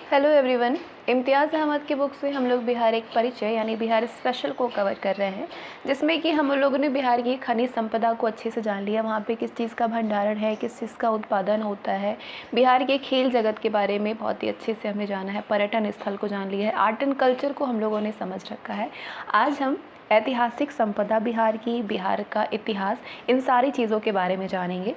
Hello everyone. इम्तियाज़ अहमद की book से हम लोग बिहार एक परिचय यानी बिहार स्पेशल को कवर कर रहे हैं, जिसमें कि हम लोगों ने बिहार की खनिज संपदा को अच्छे से जान लिया। वहाँ पे किस चीज़ का भंडारण है, किस चीज़ का उत्पादन होता है। बिहार के खेल जगत के बारे में बहुत ही अच्छे से हमने जाना है। पर्यटन स्थल को जान लिया है। आर्ट एंड कल्चर को हम लोगों ने समझ रखा है। आज हम ऐतिहासिक संपदा बिहार की, बिहार का इतिहास, इन सारी चीज़ों के बारे में जानेंगे।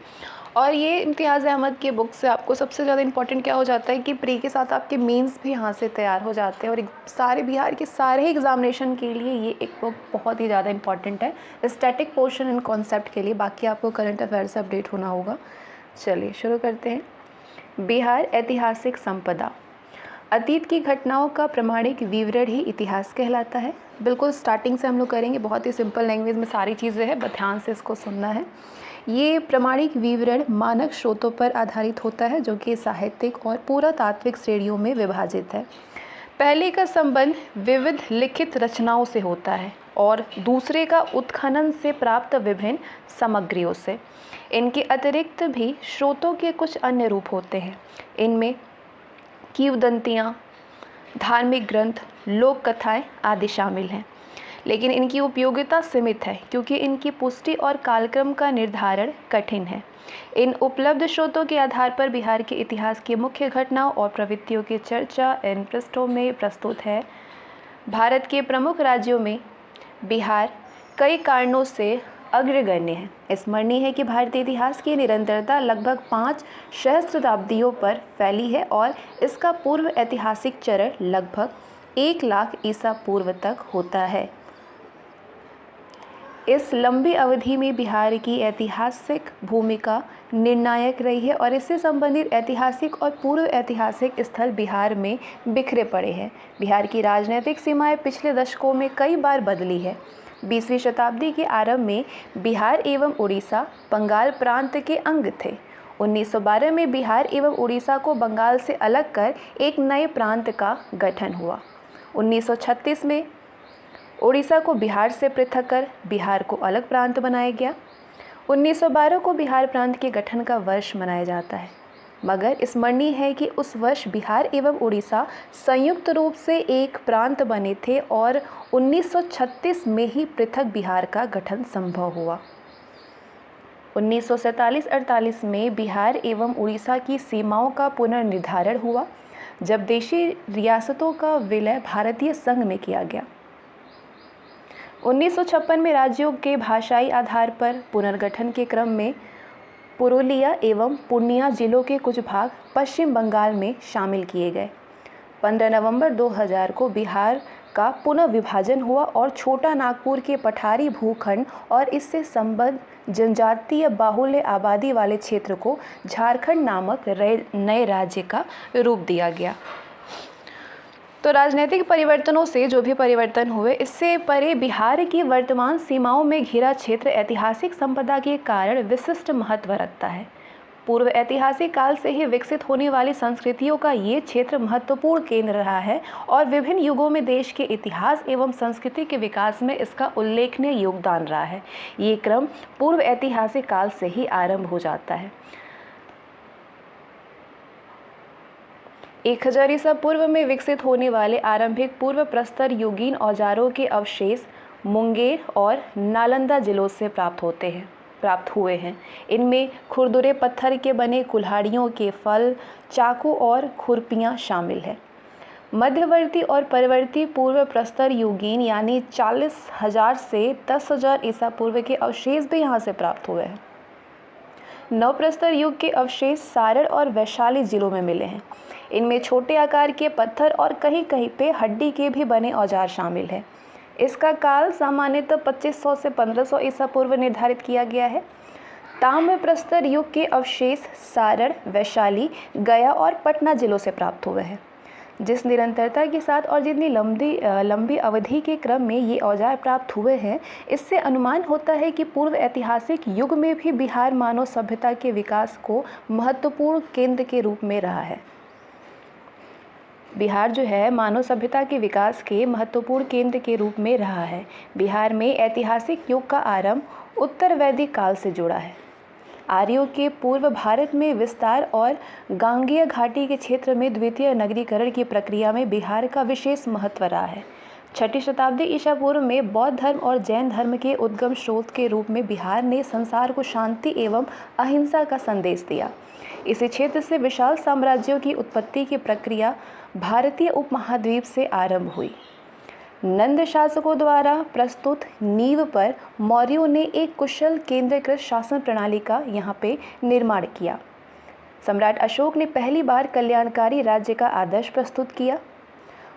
और ये इम्तियाज़ अहमद की बुक से आपको सबसे ज़्यादा इम्पॉर्टेंट क्या हो जाता है कि प्री के साथ आपके मेंस भी यहाँ से तैयार हो जाते हैं। और सारे बिहार के सारे एग्जामिनेशन के लिए ये एक बुक बहुत ही ज़्यादा इम्पॉर्टेंट है, स्टैटिक पोर्शन एंड कॉन्सेप्ट के लिए। बाकी आपको करंट अफेयर से अपडेट होना होगा। चलिए शुरू करते हैं। बिहार ऐतिहासिक संपदा। अतीत की घटनाओं का प्रमाणिक विवरण ही इतिहास कहलाता है। बिल्कुल स्टार्टिंग से हम लोग करेंगे, बहुत ही सिंपल लैंग्वेज में सारी चीज़ें हैं, बस ध्यान से इसको सुनना है। ये प्रमाणिक विवरण मानक स्रोतों पर आधारित होता है, जो कि साहित्यिक और पुरातात्विक श्रेणियों में विभाजित है। पहले का संबंध विविध लिखित रचनाओं से होता है और दूसरे का उत्खनन से प्राप्त विभिन्न सामग्रियों से। इनके अतिरिक्त भी स्रोतों के कुछ अन्य रूप होते हैं। इनमें किंवदंतियाँ, धार्मिक ग्रंथ, लोक कथाएँ आदि शामिल हैं। लेकिन इनकी उपयोगिता सीमित है, क्योंकि इनकी पुष्टि और कालक्रम का निर्धारण कठिन है। इन उपलब्ध स्रोतों के आधार पर बिहार के इतिहास की मुख्य घटनाओं और प्रवृत्तियों की चर्चा इन पृष्ठों में प्रस्तुत है। भारत के प्रमुख राज्यों में बिहार कई कारणों से अग्रगण्य है। स्मरणीय है कि भारतीय इतिहास की निरंतरता लगभग 5 सहस्राब्दियों पर फैली है और इसका पूर्व ऐतिहासिक चरण लगभग 1 लाख ईसा पूर्व तक होता है। इस लंबी अवधि में बिहार की ऐतिहासिक भूमिका निर्णायक रही है और इससे संबंधित ऐतिहासिक और पूर्व ऐतिहासिक स्थल बिहार में बिखरे पड़े हैं। बिहार की राजनीतिक सीमाएं पिछले दशकों में कई बार बदली है। 20वीं शताब्दी के आरंभ में बिहार एवं उड़ीसा बंगाल प्रांत के अंग थे। 1912 में बिहार एवं उड़ीसा को बंगाल से अलग कर एक नए प्रांत का गठन हुआ। 1936 में उड़ीसा को बिहार से पृथक कर बिहार को अलग प्रांत बनाया गया। 1912 को बिहार प्रांत के गठन का वर्ष मनाया जाता है, मगर स्मरणीय है कि उस वर्ष बिहार एवं उड़ीसा संयुक्त रूप से एक प्रांत बने थे और 1936 में ही पृथक बिहार का गठन संभव हुआ। 1947-48 में बिहार एवं उड़ीसा की सीमाओं का पुनर्निर्धारण हुआ, जब देशी रियासतों का विलय भारतीय संघ में किया गया। 1956 में राज्यों के भाषाई आधार पर पुनर्गठन के क्रम में पुरुलिया एवं पूर्णिया जिलों के कुछ भाग पश्चिम बंगाल में शामिल किए गए। 15 नवंबर 2000 को बिहार का पुनः विभाजन हुआ और छोटा नागपुर के पठारी भूखंड और इससे संबद्ध जनजातीय बाहुल्य आबादी वाले क्षेत्र को झारखंड नामक नए राज्य का रूप दिया गया। तो राजनीतिक परिवर्तनों से जो भी परिवर्तन हुए, इससे परे बिहार की वर्तमान सीमाओं में घिरा क्षेत्र ऐतिहासिक संपदा के कारण विशिष्ट महत्व रखता है। पूर्व ऐतिहासिक काल से ही विकसित होने वाली संस्कृतियों का ये क्षेत्र महत्वपूर्ण केंद्र रहा है और विभिन्न युगों में देश के इतिहास एवं संस्कृति के विकास में इसका उल्लेखनीय योगदान रहा है। ये क्रम पूर्व ऐतिहासिक काल से ही आरंभ हो जाता है। 1000 ईसा पूर्व में विकसित होने वाले आरंभिक पूर्व प्रस्तर युगीन औजारों के अवशेष मुंगेर और नालंदा जिलों से प्राप्त हुए हैं। इनमें खुरदुरे पत्थर के बने कुल्हाड़ियों के फल, चाकू और खुरपियां शामिल हैं। मध्यवर्ती और परवर्ती पूर्व प्रस्तर युगीन यानी 40,000 से 10,000 ईसा पूर्व के अवशेष भी यहाँ से प्राप्त हुए हैं। नवप्रस्तर युग के अवशेष सारण और वैशाली जिलों में मिले हैं। इनमें छोटे आकार के पत्थर और कहीं कहीं पे हड्डी के भी बने औजार शामिल हैं। इसका काल सामान्यतः 2500 से 1500 ईसा पूर्व निर्धारित किया गया है। ताम्र प्रस्तर युग के अवशेष सारण, वैशाली, गया और पटना जिलों से प्राप्त हुए हैं। जिस निरंतरता के साथ और जितनी लंबी अवधि के क्रम में ये औजार प्राप्त हुए हैं, इससे अनुमान होता है कि पूर्व ऐतिहासिक युग में भी बिहार मानव सभ्यता के विकास को महत्वपूर्ण केंद्र के रूप में रहा है। बिहार जो है मानव सभ्यता के विकास के महत्वपूर्ण केंद्र के रूप में रहा है। बिहार में ऐतिहासिक युग का आरंभ उत्तर वैदिक काल से जुड़ा है। आर्यों के पूर्व भारत में विस्तार और गांगेय घाटी के क्षेत्र में द्वितीय नगरीकरण की प्रक्रिया में बिहार का विशेष महत्व रहा है। 6ठी शताब्दी ईसा पूर्व में बौद्ध धर्म और जैन धर्म के उद्गम स्रोत के रूप में बिहार ने संसार को शांति एवं अहिंसा का संदेश दिया। इसी क्षेत्र से विशाल साम्राज्यों की उत्पत्ति की प्रक्रिया भारतीय उपमहाद्वीप से आरंभ हुई। नंद शासकों द्वारा प्रस्तुत नींव पर मौर्यों ने एक कुशल केंद्रीकृत शासन प्रणाली का यहाँ पे निर्माण किया। सम्राट अशोक ने पहली बार कल्याणकारी राज्य का आदर्श प्रस्तुत किया।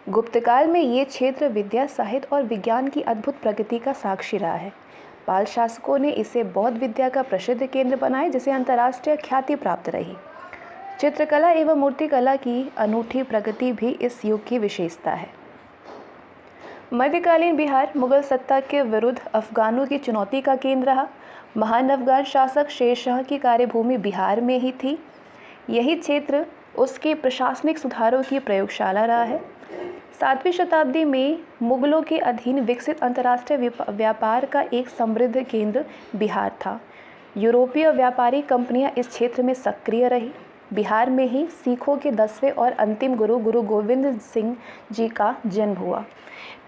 गुप्त काल में ये क्षेत्र विद्या, साहित्य और विज्ञान की अद्भुत प्रगति का साक्षी रहा है। पाल शासकों ने इसे बौद्ध विद्या का प्रसिद्ध केंद्र बनाया, जिसे अंतर्राष्ट्रीय ख्याति प्राप्त रही। चित्रकला एवं मूर्तिकला की अनूठी प्रगति भी इस युग की विशेषता है। मध्यकालीन बिहार मुगल सत्ता के विरुद्ध अफगानों की चुनौती का केंद्र रहा। महान अफगान शासक शेर शाह की कार्यभूमि बिहार में ही थी। यही क्षेत्र उसके प्रशासनिक सुधारों की प्रयोगशाला रहा है। 7वीं शताब्दी में मुगलों के अधीन विकसित अंतर्राष्ट्रीय व्यापार का एक समृद्ध केंद्र बिहार था। यूरोपीय व्यापारी कंपनियां इस क्षेत्र में सक्रिय रही। बिहार में ही सिखों के 10वें और अंतिम गुरु गुरु गोविंद सिंह जी का जन्म हुआ।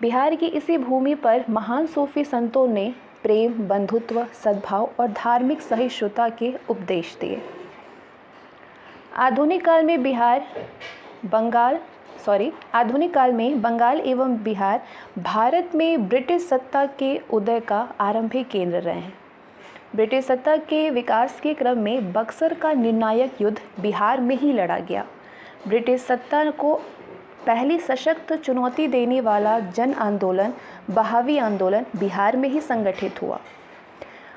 बिहार की इसी भूमि पर महान सूफी संतों ने प्रेम, बंधुत्व, सद्भाव और धार्मिक सहिष्णुता के उपदेश दिए। आधुनिक काल में बंगाल एवं बिहार भारत में ब्रिटिश सत्ता के उदय का आरंभिक केंद्र रहे हैं। ब्रिटिश सत्ता के विकास के क्रम में बक्सर का निर्णायक युद्ध बिहार में ही लड़ा गया। ब्रिटिश सत्ता को पहली सशक्त चुनौती देने वाला जन आंदोलन बहावी आंदोलन बिहार में ही संगठित हुआ।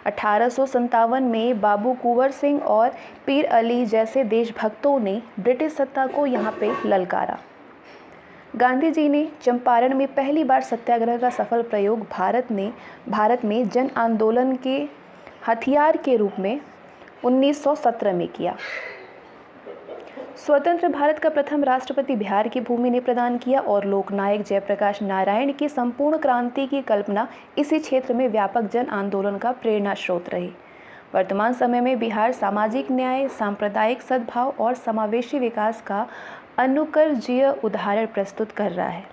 1857 में बाबू कुंवर सिंह और पीर अली जैसे देशभक्तों ने ब्रिटिश सत्ता को यहाँ पे ललकारा। गांधी जी ने चंपारण में पहली बार सत्याग्रह का सफल प्रयोग भारत में जन आंदोलन के हथियार के रूप में 1917 में किया। स्वतंत्र भारत का प्रथम राष्ट्रपति बिहार की भूमि ने प्रदान किया और लोकनायक जयप्रकाश नारायण की संपूर्ण क्रांति की कल्पना इसी क्षेत्र में व्यापक जन आंदोलन का प्रेरणा स्रोत रही। वर्तमान समय में बिहार सामाजिक न्याय, सांप्रदायिक सद्भाव और समावेशी विकास का अनुकरणीय उदाहरण प्रस्तुत कर रहा है।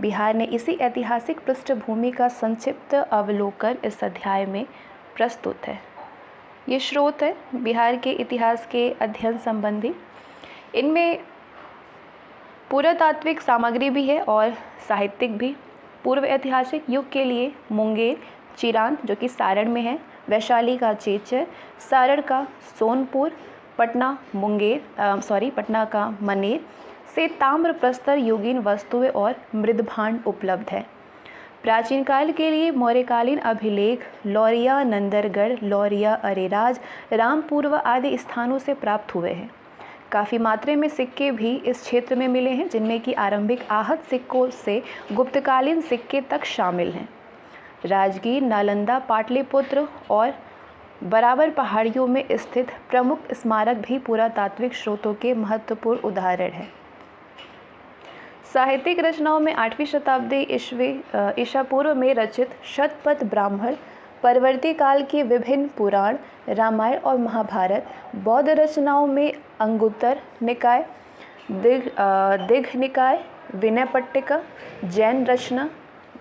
बिहार ने इसी ऐतिहासिक पृष्ठभूमि का संक्षिप्त अवलोकन इस अध्याय में प्रस्तुत है। ये स्रोत है बिहार के इतिहास के अध्ययन संबंधी। इनमें पुरातात्विक सामग्री भी है और साहित्यिक भी। पूर्व ऐतिहासिक युग के लिए मुंगेर, चिरान जो कि सारण में है, वैशाली का चेचर, सारण का सोनपुर, पटना का मनेर से ताम्र प्रस्तर युगीन वस्तुएं और मृदभांड उपलब्ध है। प्राचीन काल के लिए मौर्यकालीन अभिलेख लौरिया नंदरगढ़, लौरिया अरेराज, रामपुरवा आदि स्थानों से प्राप्त हुए हैं। काफ़ी मात्रा में सिक्के भी इस क्षेत्र में मिले हैं, जिनमें कि आरंभिक आहत सिक्कों से गुप्तकालीन सिक्के तक शामिल हैं। राजगीर, नालंदा, पाटलिपुत्र और बराबर पहाड़ियों में स्थित प्रमुख स्मारक भी पुरातात्विक स्रोतों के महत्वपूर्ण उदाहरण हैं। साहित्यिक रचनाओं में 8वीं शताब्दी ईसा पूर्व में रचित शतपथ ब्राह्मण, परवर्ती काल के विभिन्न पुराण, रामायण और महाभारत, बौद्ध रचनाओं में अंगुत्तर निकाय, दिघ निकाय, विनय पिटका, जैन रचना,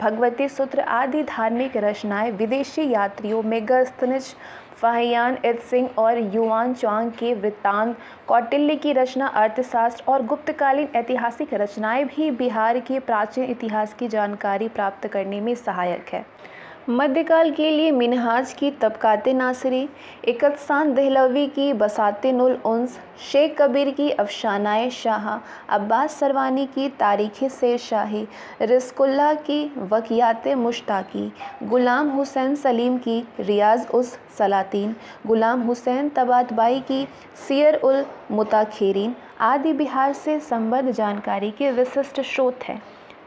भगवती सूत्र आदि धार्मिक रचनाएं विदेशी यात्रियों मेगास्थनीज, फाहियान इत्सिंग और युआन च्वांग के वृत्तांत, कौटिल्य की रचना अर्थशास्त्र और गुप्तकालीन ऐतिहासिक रचनाएं भी बिहार के प्राचीन इतिहास की जानकारी प्राप्त करने में सहायक है। मध्यकाल के लिए मिनहाज की तबकाते नासिरी, इकतसान दहलवी की बसातिनुल उन्स, शेख कबीर की अफसानाए शाह, अब्बास सरवानी की तारीख़ शेरशाही, रिस्कुल्लाह की वक़ियात मुश्ताकी, गुलाम हुसैन सलीम की रियाज़ उस सलातीन, गुलाम हुसैन तबातबाई की सियर उल मुताखिरीन आदि बिहार से संबद्ध जानकारी के विशिष्ट स्रोत हैं।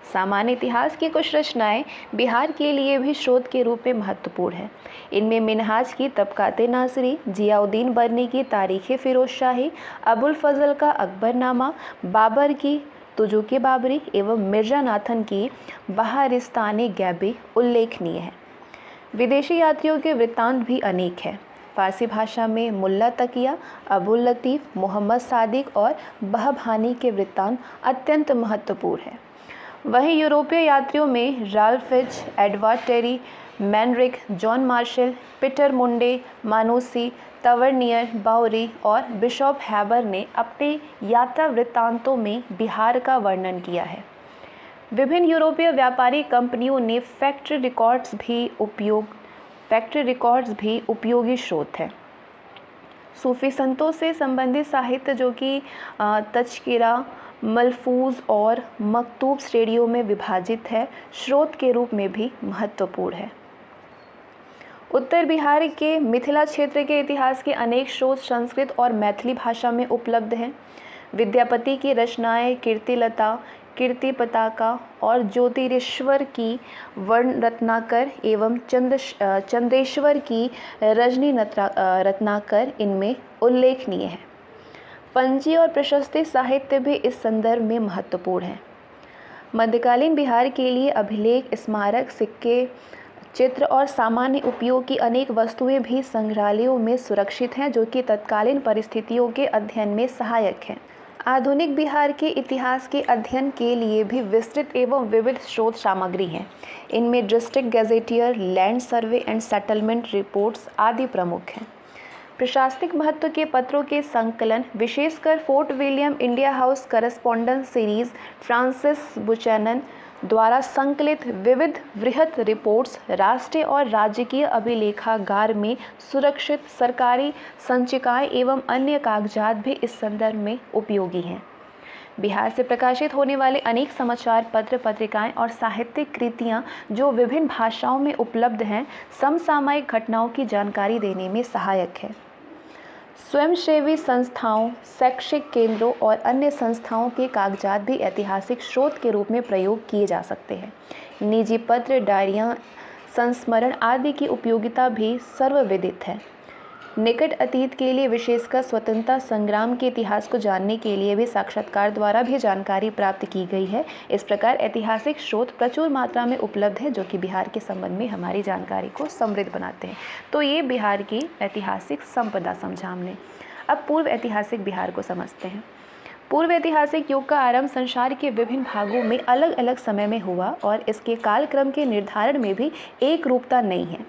सामान्य इतिहास की कुछ रचनाएं बिहार के लिए भी स्रोत के रूप में महत्वपूर्ण हैं। इनमें मिनहाज की तबकाते नासिरी, जियाउद्दीन बर्नी की तारीख़ फ़िरोज़शाही, अबुल फजल का अकबरनामा, बाबर की तुजुक बाबरी एवं मिर्ज़ा नाथन की बहारिस्तान गैबी उल्लेखनीय है। विदेशी यात्रियों के वृत्तांत भी अनेक हैं। फारसी भाषा में मुल्ला तकिया, अबुल लतीफ़, मोहम्मद सादिक और बहबानी के वृत्तांत अत्यंत महत्वपूर्ण हैं। वहीं यूरोपीय यात्रियों में Ralph Fitch, Edward Terry, Manrique, John Marshall, Peter Mundy, Manucci, Tavernier, Bowrey और बिशप हैबर ने अपने यात्रा वृत्तांतों में बिहार का वर्णन किया है। विभिन्न यूरोपीय व्यापारी कंपनियों ने फैक्ट्री रिकॉर्ड्स भी उपयोगी स्रोत हैं। सूफी संतों से संबंधित साहित्य जो कि तज़किरा, मलफूज और मकतूब श्रेणियों में विभाजित है, स्रोत के रूप में भी महत्वपूर्ण है। उत्तर बिहार के मिथिला क्षेत्र के इतिहास के अनेक स्रोत संस्कृत और मैथिली भाषा में उपलब्ध हैं। विद्यापति की रचनाएं कीर्तिलता, कीर्ति पताका और ज्योतिरेश्वर की वर्ण रत्नाकर एवं चंद्रेश्वर की रजनी रत्नाकर इनमें उल्लेखनीय है। पंजी और प्रशस्ति साहित्य भी इस संदर्भ में महत्वपूर्ण है। मध्यकालीन बिहार के लिए अभिलेख, स्मारक, सिक्के, चित्र और सामान्य उपयोग की अनेक वस्तुएं भी संग्रहालयों में सुरक्षित हैं, जो कि तत्कालीन परिस्थितियों के अध्ययन में सहायक हैं। आधुनिक बिहार के इतिहास के अध्ययन के लिए भी विस्तृत एवं विविध स्रोत सामग्री हैं। इनमें district gazetteer, land survey and settlement reports आदि प्रमुख हैं। प्रशासनिक महत्व के पत्रों के संकलन, विशेषकर Fort William India House correspondence series Francis Buchanan द्वारा संकलित विविध वृहत रिपोर्ट्स राष्ट्रीय और राजकीय अभिलेखागार में सुरक्षित सरकारी संचिकाएं एवं अन्य कागजात भी इस संदर्भ में उपयोगी हैं। बिहार से प्रकाशित होने वाले अनेक समाचार पत्र, पत्रिकाएं और साहित्यिक कृतियां जो विभिन्न भाषाओं में उपलब्ध हैं, समसामयिक घटनाओं की जानकारी देने में सहायक है। स्वयंसेवी संस्थाओं, शैक्षिक केंद्रों और अन्य संस्थाओं के कागजात भी ऐतिहासिक स्रोत के रूप में प्रयोग किए जा सकते हैं। निजी पत्र, डायरियां, संस्मरण आदि की उपयोगिता भी सर्वविदित है। निकट अतीत के लिए, विशेषकर स्वतंत्रता संग्राम के इतिहास को जानने के लिए भी साक्षात्कार द्वारा भी जानकारी प्राप्त की गई है। इस प्रकार ऐतिहासिक स्रोत प्रचुर मात्रा में उपलब्ध है, जो कि बिहार के संबंध में हमारी जानकारी को समृद्ध बनाते हैं। तो ये बिहार की ऐतिहासिक संपदा समझा हमने। अब पूर्व ऐतिहासिक बिहार को समझते हैं। पूर्व ऐतिहासिक युग का आरंभ संसार के विभिन्न भागों में अलग अलग समय में हुआ और इसके कालक्रम के निर्धारण में भी एक रूपता नहीं है।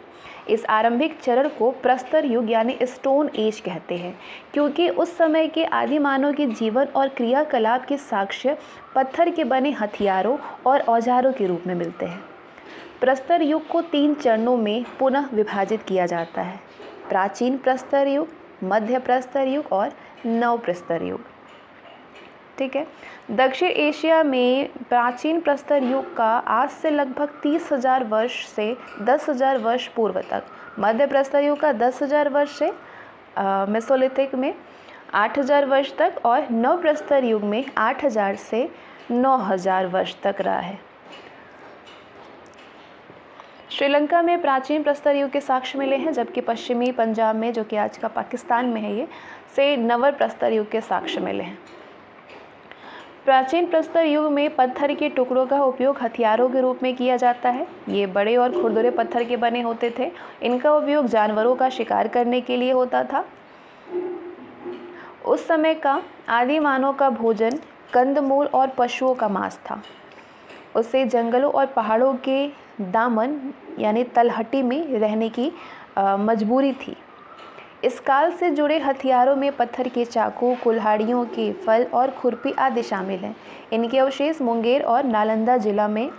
इस आरंभिक चरण को प्रस्तर युग यानी स्टोन एज कहते हैं, क्योंकि उस समय के आदिमानव के जीवन और क्रियाकलाप के साक्ष्य पत्थर के बने हथियारों और औजारों के रूप में मिलते हैं। प्रस्तर युग को 3 चरणों में पुनः विभाजित किया जाता है: प्राचीन प्रस्तर युग, मध्य प्रस्तर युग और नव प्रस्तर युग। ठीक है। दक्षिण एशिया में प्राचीन प्रस्तर युग का आज से लगभग 30,000 वर्ष से 10,000 वर्ष पूर्व तक, मध्य प्रस्तर युग का 10,000 वर्ष से मेसोलिथिक में 8,000 वर्ष तक और नव प्रस्तर युग में 8,000 से 9,000 वर्ष तक रहा है। श्रीलंका में प्राचीन प्रस्तर युग के साक्ष्य मिले हैं, जबकि पश्चिमी पंजाब में, जो कि आज का पाकिस्तान में है, ये से नवर प्रस्तर युग के साक्ष्य मिले हैं। प्राचीन प्रस्तर युग में पत्थर के टुकड़ों का उपयोग हथियारों के रूप में किया जाता है। ये बड़े और खुरदुरे पत्थर के बने होते थे। इनका उपयोग जानवरों का शिकार करने के लिए होता था। उस समय का आदि मानव का भोजन कंदमूल और पशुओं का मांस था। उससे जंगलों और पहाड़ों के दामन यानी तलहटी में रहने की मजबूरी थी। इस काल से जुड़े हथियारों में पत्थर के चाकू, कुल्हाड़ियों के फल और खुरपी आदि शामिल हैं। इनके अवशेष मुंगेर और नालंदा जिला में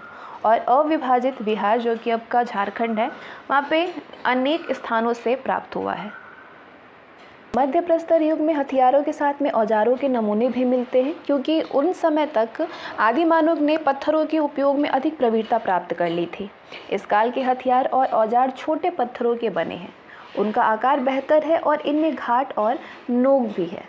और अविभाजित बिहार, जो कि अब का झारखंड है, वहाँ पे अनेक स्थानों से प्राप्त हुआ है। मध्य प्रस्तर युग में हथियारों के साथ में औजारों के नमूने भी मिलते हैं, क्योंकि उन समय तक आदि मानव ने पत्थरों के उपयोग में अधिक प्रवीणता प्राप्त कर ली थी। इस काल के हथियार और औजार छोटे पत्थरों के बने हैं। उनका आकार बेहतर है और इनमें घाट और नोक भी है।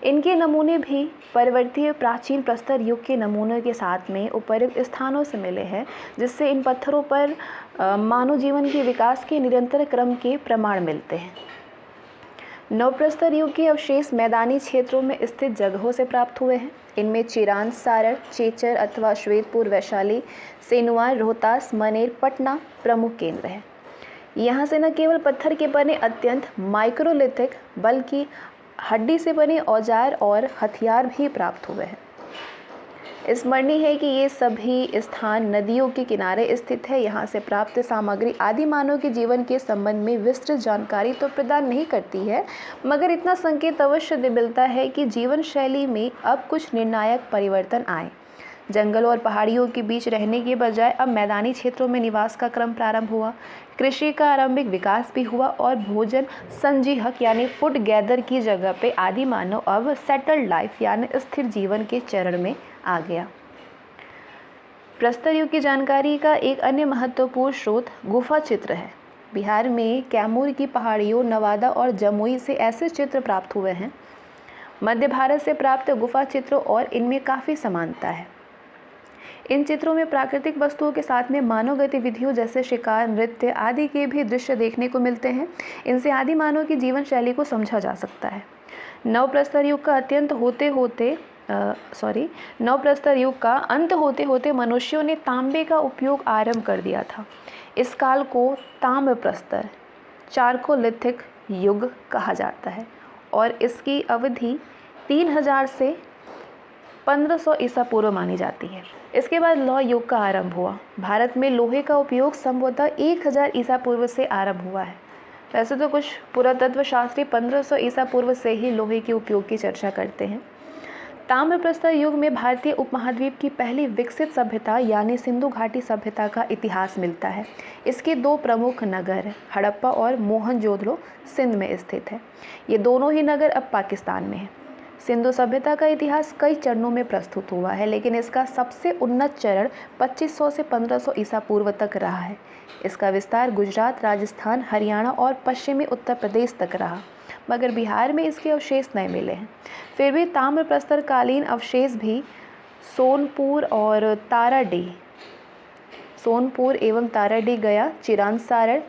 इनके नमूने भी परिवर्तीय प्राचीन प्रस्तर युग के नमूनों के साथ में उपयुक्त स्थानों से मिले हैं, जिससे इन पत्थरों पर मानव जीवन के विकास के निरंतर क्रम के प्रमाण मिलते हैं। नवप्रस्तर युग के अवशेष मैदानी क्षेत्रों में स्थित जगहों से प्राप्त हुए हैं। इनमें चिरांद, सारण, चेचर अथवा श्वेतपुर, वैशाली, सेनुआ, रोहतास, मनेर, पटना प्रमुख केंद्र हैं। यहाँ से न केवल पत्थर के बने अत्यंत माइक्रोलिथिक बल्कि हड्डी से बने औजार और हथियार भी प्राप्त हुए हैं। स्मरणीय है कि ये सभी स्थान नदियों के किनारे स्थित है। यहाँ से प्राप्त सामग्री आदि मानव के जीवन के संबंध में विस्तृत जानकारी तो प्रदान नहीं करती है, मगर इतना संकेत अवश्य मिलता है कि जीवन शैली में अब कुछ निर्णायक परिवर्तन आए। जंगलों और पहाड़ियों के बीच रहने के बजाय अब मैदानी क्षेत्रों में निवास का क्रम प्रारंभ हुआ। कृषि का आरंभिक विकास भी हुआ और भोजन संजीहक यानी फूड गैदर की जगह पे आदि मानव अब सेटल्ड लाइफ यानी स्थिर जीवन के चरण में आ गया। प्रस्तर युग की जानकारी का एक अन्य महत्वपूर्ण स्रोत गुफा चित्र है। बिहार में कैमूर की पहाड़ियों, नवादा और जमुई से ऐसे चित्र प्राप्त हुए हैं। मध्य भारत से प्राप्त गुफा चित्रों और इनमें काफ़ी समानता है। इन चित्रों में प्राकृतिक वस्तुओं के साथ में मानव गतिविधियों जैसे शिकार, नृत्य आदि के भी दृश्य देखने को मिलते हैं। इनसे आदि मानव की जीवन शैली को समझा जा सकता है। नवप्रस्तर युग का अंत होते होते मनुष्यों ने तांबे का उपयोग आरंभ कर दिया था। इस काल को ताम्रप्रस्तर चारकोलिथिक युग कहा जाता है और इसकी अवधि 3000 से 1500 ईसा पूर्व मानी जाती है। इसके बाद लौह युग का आरंभ हुआ। भारत में लोहे का उपयोग संभवतः 1000 ईसा पूर्व से आरंभ हुआ है। वैसे तो कुछ पुरातत्व शास्त्री 1500 ईसा पूर्व से ही लोहे के उपयोग की चर्चा करते हैं। ताम्रप्रस्तर युग में भारतीय उपमहाद्वीप की पहली विकसित सभ्यता यानी सिंधु घाटी सभ्यता का इतिहास मिलता है। इसके दो प्रमुख नगर हड़प्पा और मोहनजोदड़ो सिंध में स्थित है। ये दोनों ही नगर अब पाकिस्तान में हैं। सिंधु सभ्यता का इतिहास कई चरणों में प्रस्तुत हुआ है, लेकिन इसका सबसे उन्नत चरण 2500 से 1500 ईसा पूर्व तक रहा है। इसका विस्तार गुजरात, राजस्थान, हरियाणा और पश्चिमी उत्तर प्रदेश तक रहा, मगर बिहार में इसके अवशेष नहीं मिले हैं। फिर भी ताम्रप्रस्तर कालीन अवशेष भी सोनपुर एवं ताराडीह गया, चिरांद सारण,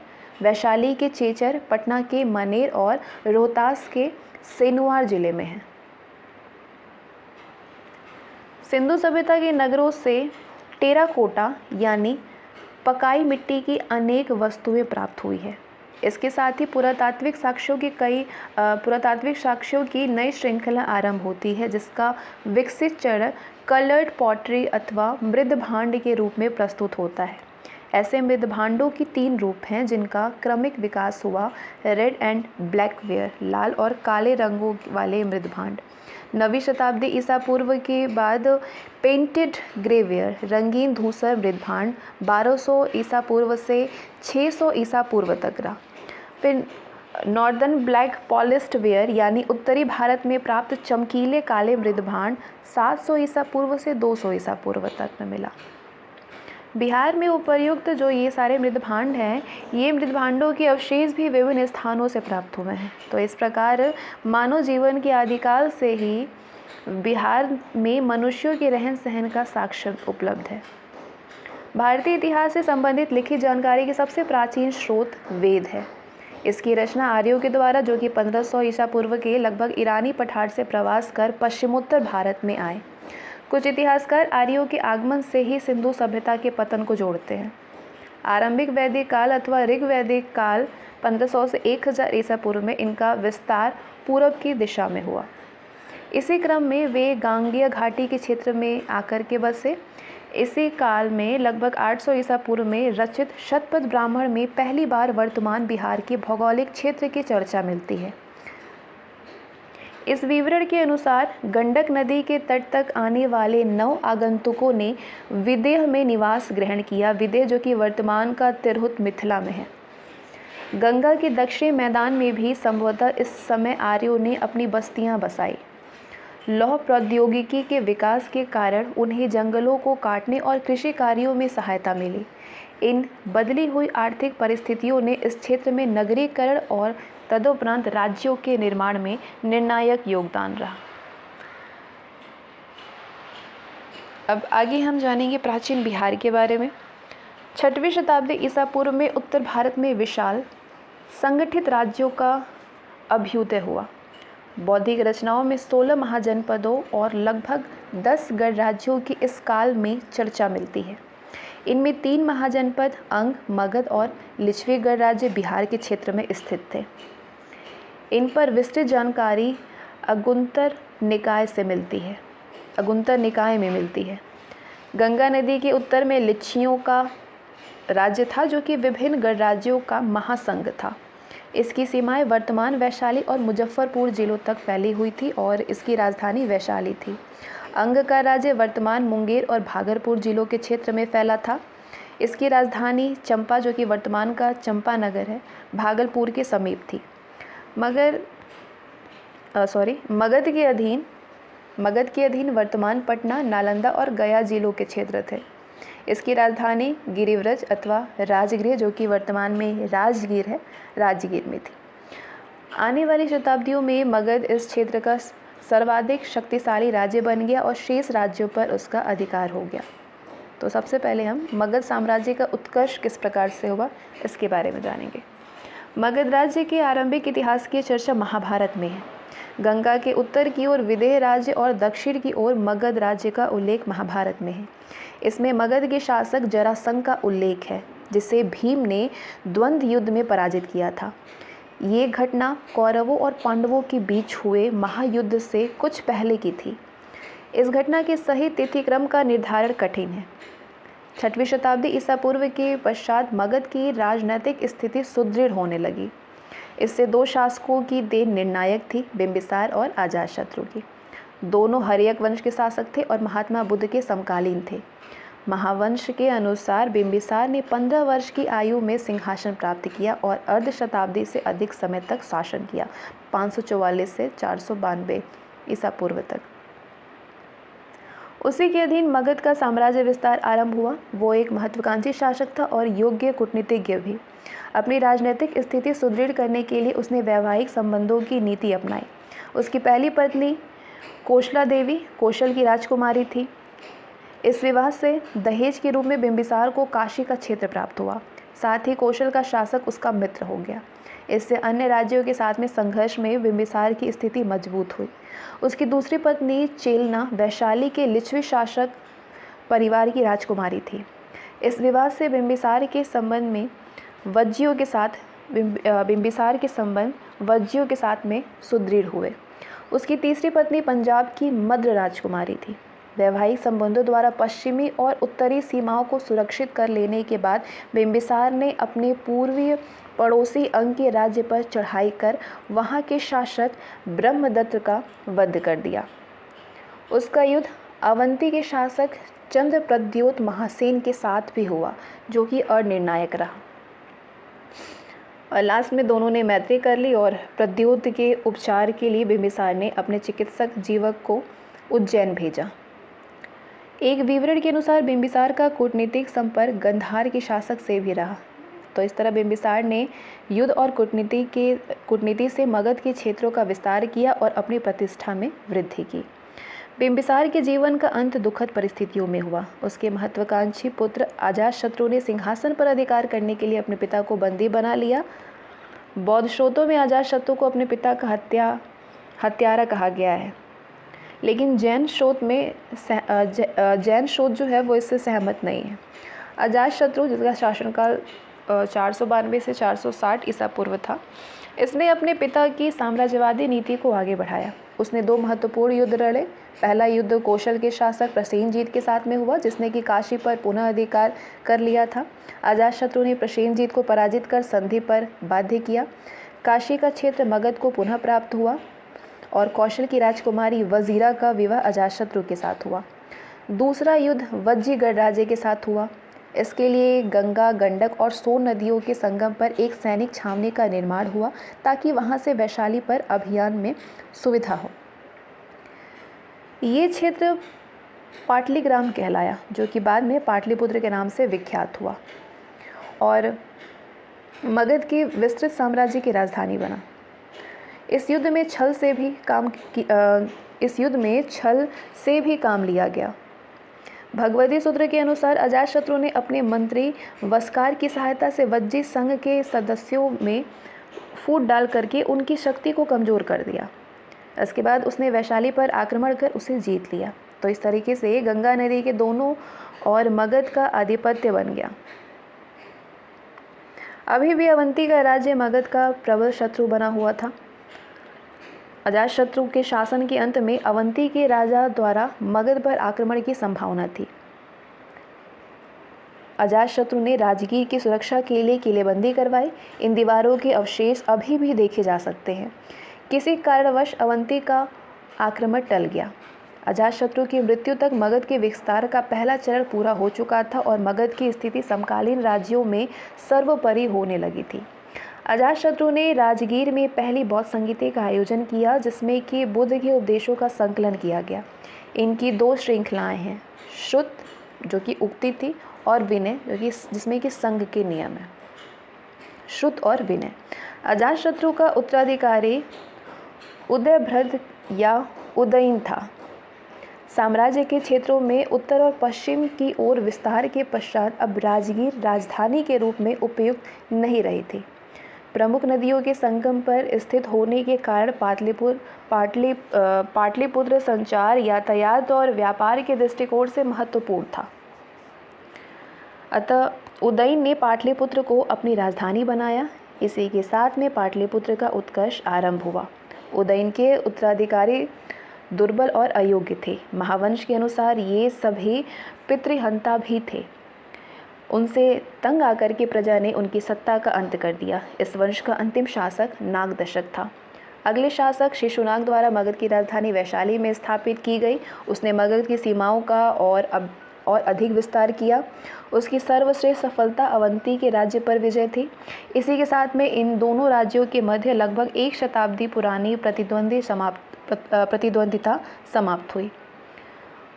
वैशाली के चेचर, पटना के मनेर और रोहतास के सेनुआर जिले में हैं। सिंधु सभ्यता के नगरों से टेराकोटा यानी पकाई मिट्टी की अनेक वस्तुएं प्राप्त हुई है। इसके साथ ही पुरातात्विक साक्ष्यों की नई श्रृंखला आरंभ होती है, जिसका विकसित चरण कलर्ड पॉटरी अथवा मृदभांड के रूप में प्रस्तुत होता है। ऐसे मृदभांडों की 3 रूप हैं जिनका क्रमिक विकास हुआ। रेड एंड ब्लैक वेयर, लाल और काले रंगों वाले मृदभांड। 9वीं शताब्दी ईसा पूर्व के बाद पेंटेड ग्रेवेयर, रंगीन धूसर मृदभांड 1200 ईसा पूर्व से 600 ईसा पूर्व तक रहा। फिर नॉर्दर्न ब्लैक पॉलिश्ड वेयर यानी उत्तरी भारत में प्राप्त चमकीले काले मृदभांड 700 ईसा पूर्व से 200 ईसा पूर्व तक में मिला। बिहार में उपर्युक्त जो ये सारे मृदभांड हैं, ये मृदभांडों के अवशेष भी विभिन्न स्थानों से प्राप्त हुए हैं। तो इस प्रकार मानव जीवन के आदिकाल से ही बिहार में मनुष्यों के रहन सहन का साक्ष्य उपलब्ध है। भारतीय इतिहास से संबंधित लिखित जानकारी के सबसे प्राचीन स्रोत वेद है। इसकी रचना आर्यों के द्वारा, जो कि 1500 ईसा पूर्व के लगभग ईरानी पठार से प्रवास कर पश्चिमोत्तर भारत में आए। कुछ इतिहासकार आर्यों के आगमन से ही सिंधु सभ्यता के पतन को जोड़ते हैं। आरंभिक वैदिक काल अथवा ऋग्वैदिक काल 1500 से 1000 ईसा पूर्व में इनका विस्तार पूरब की दिशा में हुआ। इसी क्रम में वे गांगेय घाटी के क्षेत्र में आकर के बसे। इसी काल में लगभग 800 ईसा पूर्व में रचित शतपथ ब्राह्मण में पहली बार वर्तमान बिहार के भौगोलिक क्षेत्र की चर्चा मिलती है। इस विवरण के अनुसार गंडक नदी के तट तक आने वाले 9 आगंतुकों ने विदेह में निवास ग्रहण किया। विदेह जो कि वर्तमान का तिरहुत मिथिला में है। गंगा के दक्षिणी मैदान में भी संभवतः इस समय आर्यों ने अपनी बस्तियां बसाई। लौह प्रौद्योगिकी के विकास के कारण उन्हें जंगलों को काटने और कृषि कार्यों में सहायता मिली। इन बदली हुई आर्थिक परिस्थितियों ने इस क्षेत्र में नगरीकरण और तदुपरांत राज्यों के निर्माण में निर्णायक योगदान रहा। अब आगे हम जानेंगे प्राचीन बिहार के बारे में। 6वीं शताब्दी ईसा पूर्व में उत्तर भारत में विशाल संगठित राज्यों का अभ्युदय हुआ। बौद्धिक रचनाओं में 16 महाजनपदों और लगभग 10 गणराज्यों की इस काल में चर्चा मिलती है। इनमें 3 महाजनपद अंग, मगध और लिच्छवी गणराज्य बिहार के क्षेत्र में स्थित थे। इन पर विस्तृत जानकारी अगुंतर निकाय में मिलती है। गंगा नदी के उत्तर में लिच्छियों का राज्य था, जो कि विभिन्न गणराज्यों का महासंघ था। इसकी सीमाएं वर्तमान वैशाली और मुजफ्फरपुर जिलों तक फैली हुई थी और इसकी राजधानी वैशाली थी। अंग का राज्य वर्तमान मुंगेर और भागलपुर जिलों के क्षेत्र में फैला था। इसकी राजधानी चंपा, जो कि वर्तमान का चंपानगर है, भागलपुर के समीप थी। मगध के अधीन वर्तमान पटना, नालंदा और गया जिलों के क्षेत्र थे। इसकी राजधानी गिरिव्रज अथवा राजगृह, जो कि वर्तमान में राजगीर है, राजगीर में थी। आने वाली शताब्दियों में मगध इस क्षेत्र का सर्वाधिक शक्तिशाली राज्य बन गया और शेष राज्यों पर उसका अधिकार हो गया। तो सबसे पहले हम मगध साम्राज्य का उत्कर्ष किस प्रकार से हुआ इसके बारे में जानेंगे। मगध राज्य के आरंभिक इतिहास की चर्चा महाभारत में है। गंगा के उत्तर की ओर विदेह राज्य और दक्षिण की ओर मगध राज्य का उल्लेख महाभारत में है। इसमें मगध के शासक जरासंध का उल्लेख है, जिसे भीम ने द्वंद्व युद्ध में पराजित किया था। ये घटना कौरवों और पांडवों के बीच हुए महायुद्ध से कुछ पहले की थी। इस घटना के सही तिथिक्रम का निर्धारण कठिन है। 6वीं शताब्दी ईसा पूर्व के पश्चात मगध की राजनैतिक स्थिति सुदृढ़ होने लगी। इससे 2 शासकों की देन निर्णायक थी, बिंबिसार और अजातशत्रु की। दोनों हर्यक वंश के शासक थे और महात्मा बुद्ध के समकालीन थे। महावंश के अनुसार बिंबिसार ने 15 वर्ष की आयु में सिंहासन प्राप्त किया और अर्ध शताब्दी से अधिक समय तक शासन किया, 544 से 492 ईसा पूर्व तक। उसी के अधीन मगध का साम्राज्य विस्तार आरंभ हुआ। वो एक महत्वाकांक्षी शासक था और योग्य कूटनीतिज्ञ भी। अपनी राजनीतिक स्थिति सुदृढ़ करने के लिए उसने वैवाहिक संबंधों की नीति अपनाई। उसकी पहली पत्नी कोशला देवी कौशल की राजकुमारी थी। इस विवाह से दहेज के रूप में बिंबिसार को काशी का क्षेत्र प्राप्त हुआ। साथ ही कौशल का शासक उसका मित्र हो गया। इससे अन्य राज्यों के साथ में संघर्ष में बिंबिसार की स्थिति मजबूत हुई। उसकी दूसरी पत्नी चेलना वैशाली के लिच्छवी शासक परिवार की राजकुमारी थी। इस विवाह से बिंबिसार के संबंध वज्जियों के साथ में सुदृढ़ हुए। उसकी तीसरी पत्नी पंजाब की मद्र राजकुमारी थी। वैवाहिक संबंधों द्वारा पश्चिमी और उत्तरी सीमाओं को सुरक्षित कर लेने के बाद बिंबिसार ने अपने पूर्वीय पड़ोसी अंग के राज्य पर चढ़ाई कर वहां के शासक ब्रह्मदत्त का वध कर दिया। उसका युद्ध अवंती के शासक चंद्रप्रद्योत महासेन के साथ भी हुआ, जो कि अनिर्णायक रहा। और लास्ट में दोनों ने मैत्री कर ली और प्रद्योत के उपचार के लिए बिंबिसार ने अपने चिकित्सक जीवक को उज्जैन भेजा। एक विवरण के अनुसार बिंबिसार का कूटनीतिक संपर्क गंधार के शासक से भी रहा। तो इस तरह बिंबिसार ने युद्ध और कूटनीति से मगध के क्षेत्रों का विस्तार किया और अपनी प्रतिष्ठा में वृद्धि की। बिंबिसार के जीवन का अंत दुखद परिस्थितियों में हुआ। उसके महत्वाकांक्षी पुत्र अजातशत्रु ने सिंहासन पर अधिकार करने के लिए अपने पिता को बंदी बना लिया। बौद्ध स्रोतों में अजातशत्रु को अपने पिता का हत्यारा कहा गया है, लेकिन जैन स्रोत जो है वो इससे सहमत नहीं है। अजातशत्रु, जिसका शासनकाल 492 से 460 ईसा पूर्व था, इसने अपने पिता की साम्राज्यवादी नीति को आगे बढ़ाया। उसने 2 महत्वपूर्ण युद्ध लड़े। पहला युद्ध कौशल के शासक प्रसेनजीत के साथ में हुआ, जिसने कि काशी पर पुनः अधिकार कर लिया था। अजातशत्रु ने प्रसेनजीत को पराजित कर संधि पर बाध्य किया। काशी का क्षेत्र मगध को पुनः प्राप्त हुआ और कौशल की राजकुमारी वजीरा का विवाह अजातशत्रु के साथ हुआ। दूसरा युद्ध वज्जी गणराज्य के साथ हुआ। इसके लिए गंगा, गंडक और सोन नदियों के संगम पर एक सैनिक छावनी का निर्माण हुआ, ताकि वहां से वैशाली पर अभियान में सुविधा हो। ये क्षेत्र पाटलीग्राम कहलाया, जो कि बाद में पाटलिपुत्र के नाम से विख्यात हुआ और मगध के विस्तृत साम्राज्य की राजधानी बना। इस युद्ध में छल से भी काम लिया गया। भगवती सूत्र के अनुसार अजातशत्रु ने अपने मंत्री वस्कार की सहायता से वज्जी संघ के सदस्यों में फूट डाल करके उनकी शक्ति को कमज़ोर कर दिया। इसके बाद उसने वैशाली पर आक्रमण कर उसे जीत लिया। तो इस तरीके से गंगा नदी के दोनों और मगध का आधिपत्य बन गया। अभी भी अवंती का राज्य मगध का प्रबल शत्रु बना हुआ था। अजातशत्रु के शासन के अंत में अवंती के राजा द्वारा मगध पर आक्रमण की संभावना थी। अजातशत्रु ने राजगीर की सुरक्षा के लिए किलेबंदी करवाई। इन दीवारों के अवशेष अभी भी देखे जा सकते हैं। किसी कारणवश अवंती का आक्रमण टल गया। अजातशत्रु की मृत्यु तक मगध के विस्तार का पहला चरण पूरा हो चुका था और मगध की स्थिति समकालीन राज्यों में सर्वोपरि होने लगी थी। अजातशत्रु ने राजगीर में पहली बौद्ध संगीति का आयोजन किया, जिसमें कि बुद्ध के उपदेशों का संकलन किया गया। इनकी 2 श्रृंखलाएं हैं, श्रुत जो कि उक्ति थी और विनय जो कि जिसमें कि संघ के नियम है। श्रुत और विनय। अजातशत्रु का उत्तराधिकारी उदयभद्र या उदयन था। साम्राज्य के क्षेत्रों में उत्तर और पश्चिम की ओर विस्तार के पश्चात अब राजगीर राजधानी के रूप में उपयुक्त नहीं रही थी। प्रमुख नदियों के संगम पर स्थित होने के कारण पाटलिपुत्र संचार, यातायात और व्यापार के दृष्टिकोण से महत्वपूर्ण था। अतः उदयन ने पाटलिपुत्र को अपनी राजधानी बनाया। इसी के साथ में पाटलिपुत्र का उत्कर्ष आरंभ हुआ। उदयन के उत्तराधिकारी दुर्बल और अयोग्य थे। महावंश के अनुसार ये सभी पितृहंता भी थे। उनसे तंग आकर के प्रजा ने उनकी सत्ता का अंत कर दिया। इस वंश का अंतिम शासक नागदशक था। अगले शासक शिशुनाग द्वारा मगध की राजधानी वैशाली में स्थापित की गई। उसने मगध की सीमाओं का और अधिक विस्तार किया। उसकी सर्वश्रेष्ठ सफलता अवंती के राज्य पर विजय थी। इसी के साथ में इन दोनों राज्यों के मध्य लगभग 1 शताब्दी पुरानी प्रतिद्वंदिता समाप्त हुई।